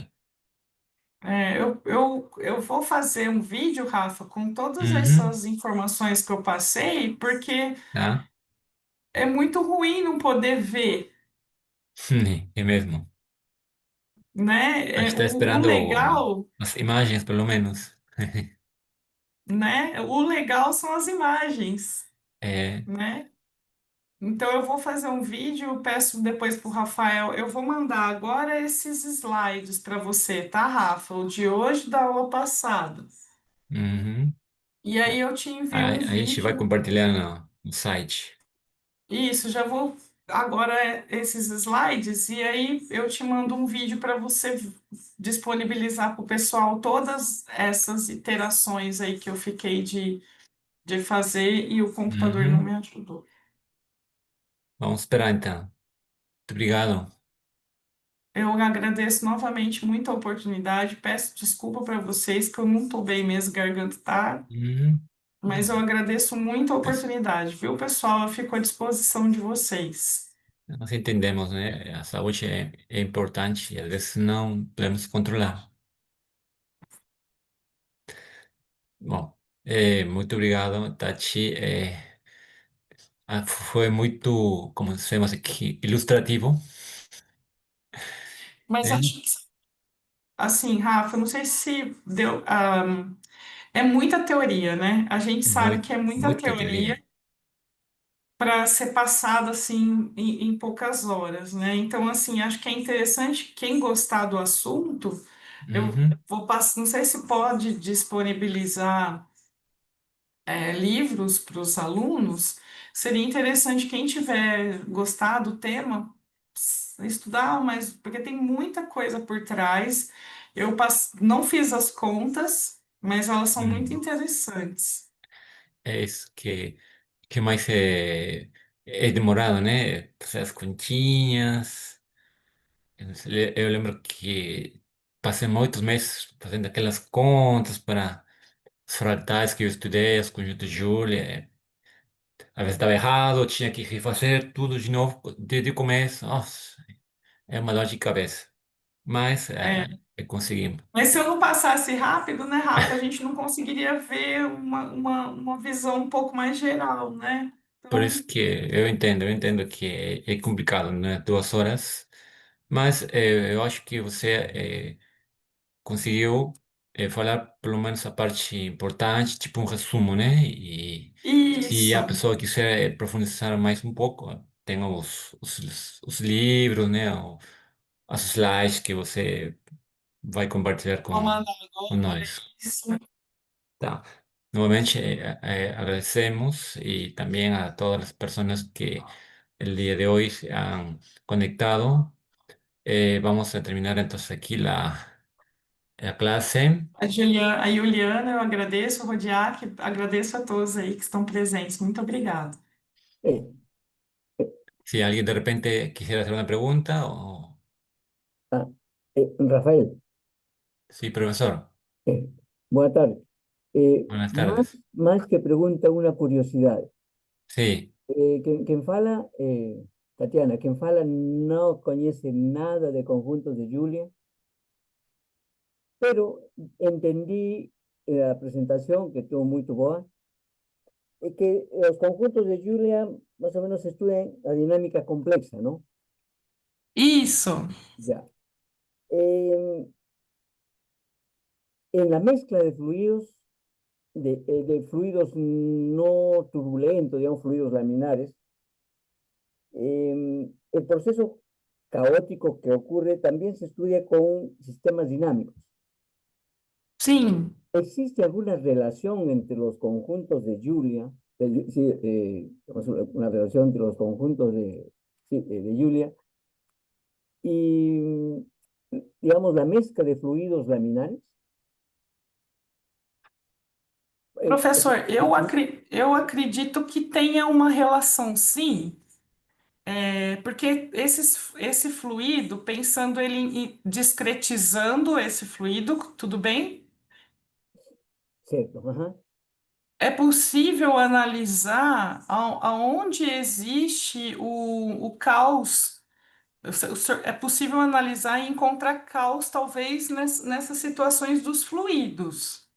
Eu vou fazer um vídeo, Rafa, com todas Uhum. essas informações que eu passei, porque ¿Ah? é muito ruim não poder ver, Sí, es mismo. né? Ahí está O esperando legal, las imágenes, por lo menos. né? O legal são as imagens, Eh, né? Então eu vou fazer um vídeo, eu peço depois para o Rafael, eu vou mandar agora esses slides para você, tá, Rafa? O de hoje da aula passada. Ujú. E aí eu te envio Aí, um aí a gente vai vídeo. compartilhar no site. Isso, já vou agora esses slides e aí eu te mando um vídeo para você disponibilizar para o pessoal todas essas iterações aí que eu fiquei de fazer e o computador não Ujú. me ajudou. Vamos a esperar então. Muito obrigado. Eu agradeço novamente muito a oportunidade, peço desculpa para vocês que eu não estou bem mesmo, garganta tá, Ujú. mas eu agradeço muito a Pues, oportunidade, viu, pessoal? Eu fico à disposição de vocês. nós entendemos, né? A saúde é importante e às vezes não podemos controlar. Bom, muito obrigado, Tati. Foi muito, como dizemos aqui, ilustrativo. Mas Né? acho que, assim, Rafa, não sei se deu. É muita teoria, né? A gente sabe que é muita Muita teoria teoria. para ser passada assim em poucas horas, né? Então, assim, acho que é interessante quem gostar do assunto, eu Uhum. vou passar, não sei se pode disponibilizar livros para os alunos. Seria interessante quem tiver gostado do tema estudar, mas porque tem muita coisa por trás. Não fiz as contas, mas elas são muito Hum. interessantes. É isso que mais é demorado, né? Fazer as continhas. Eu lembro que passei muitos meses fazendo aquelas contas para os fractais que eu estudei, os conjuntos de Joule. Às vezes estava errado, tinha que refazer tudo de novo, desde o começo. Nossa, é uma dor de cabeça. Mas É, conseguimos. mas se eu não passasse rápido, né, Rafa, a gente não conseguiria ver uma visão um pouco mais geral, né? Por Então, isso que eu entendo que é complicado, né? 2 horas, mas eu acho que você conseguiu falar pelo menos a parte importante, tipo um resumo, né? E se a isso, pessoa quiser profundizar mais um pouco, tem os livros, né? As slides que você vai compartilhar vou mandar com agora nós. isso. Tá. Nuevamente agradecemos y también a todas las personas que el día de hoy se han conectado. Vamos a terminar entonces aquí la clase. A Juliana, eu agradeço, o Rodiac, agradeço a todos aí que estão presentes. Muito obrigada. Eh, Si alguien de repente quisiera hacer una pregunta o... ah, Rafael, Sí, profesor. eh, buenas tardes. Buenas Más, tardes. más que pregunta, una curiosidad. Sí. Quien fala, Tatiana, quien fala no conoce nada de conjuntos de Julia, pero entendí la presentación, que estuvo muy boa, es que los conjuntos de Julia más o menos estudian la dinámica compleja, ¿no? Isso. Ya. En, en la mezcla de fluidos no turbulentos, digamos, fluidos laminares, el proceso caótico que ocurre también se estudia con sistemas dinámicos. Sim. ¿Existe alguna relación entre los conjuntos de Julia, sí, una relación entre los conjuntos sí, de Julia y, digamos, la mezcla de fluidos laminares? Eh, Professor, eu acredito que tenha uma relação, sim, porque esse fluido, pensando ele discretizando esse fluido, tudo bem? Cierto, ajá. É possível analisar aonde existe o caos. É possível analisar e encontrar caos, talvez, nessas situações dos fluidos.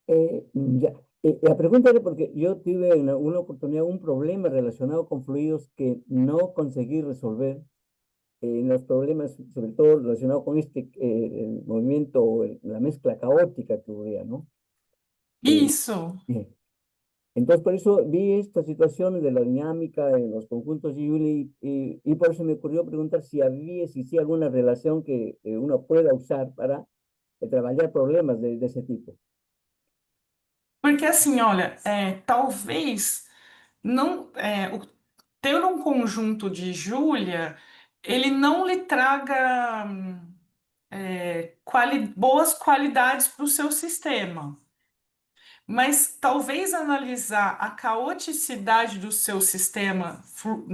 Ya. La pregunta era porque yo tuve una oportunidad, un problema relacionado con fluidos que no conseguí resolver. Los problemas, sobre todo relacionados con el movimiento, la mezcla caótica que hubiera, ¿no? Eh, Isso. eh, entonces, por eso vi esta situación de la dinámica en los conjuntos de Yuli y por eso me ocurrió preguntar si había, si sí alguna relación que uno pueda usar para trabajar problemas de ese tipo. Porque assim, olha, talvez não ter um conjunto de Júlia, ele não lhe traga boas qualidades para o seu sistema. Mas talvez analisar a caoticidade do seu sistema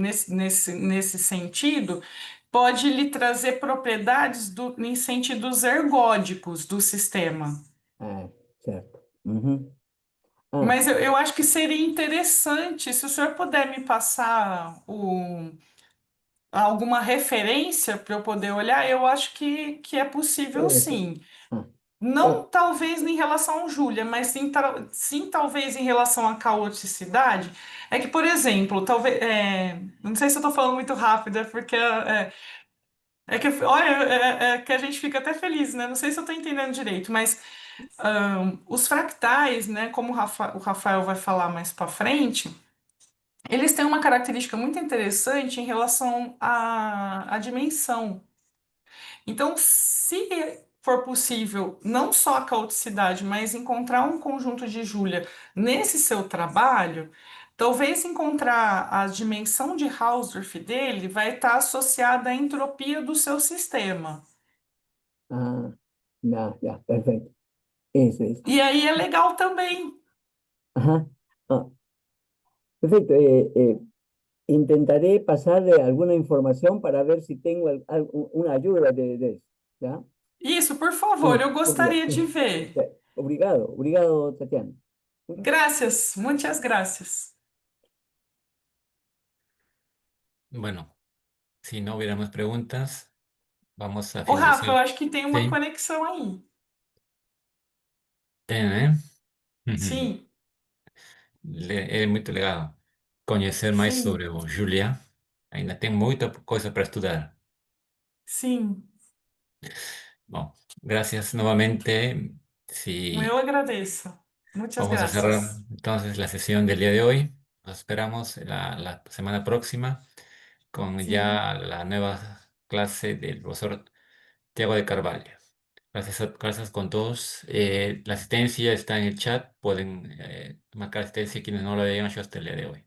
nesse sentido pode lhe trazer propriedades em sentidos ergódicos do sistema. Ah, cierto. Ujú. Ah, Mas eu acho que seria interessante se o senhor puder me passar alguma referência para eu poder olhar, eu acho que é possível puede ser. sim. Ah, Não bueno, talvez em relação ao Júlia, mas sim, sim talvez em relação à caoticidade. É que, por exemplo, talvez. Não sei se eu estou falando muito rápido, é porque. É que, olha, é que a gente fica até feliz, né? Não sei se eu estou entendendo direito, mas os fractais, né? Como o Rafael vai falar mais para frente, eles têm uma característica muito interessante em relação à dimensão. Então, se for possível, não só a caoticidade, mas encontrar um conjunto de Júlia nesse seu trabalho, talvez encontrar a dimensão de Hausdorff dele vai estar associada à entropia do seu sistema. ah, ya, ya, perfecto. Eso es. E aí é legal também. Ajá. Ah, perfecto. Intentaré pasarle alguna información para ver si tengo una ayuda de eso. ¿Ya? Isso, por favor, eu Obvio. gostaria de ver. Obrigado, obrigado, Tatiana. Graças, muitas graças. Bueno, si no hubiera más preguntas, vamos a Ô, Rafa, finalizar. eu acho que tem uma Sí, conexão aí. ten, ¿eh? Sim, É muito legal conhecer mais sobre sim, o Julia. Ainda tem muita coisa para estudar. sim. Bom, gracias nuevamente. Eu Sí, agradeço. Muitas vamos a cerrar graças. entonces la sesión del día de hoy. Nos esperamos la semana próxima con Sim. ya la nueva clase del profesor Tiago de Carvalho. Gracias con todos. La asistencia está en el chat. Pueden marcar asistencia quienes no lo hayan hecho hasta el día de hoy.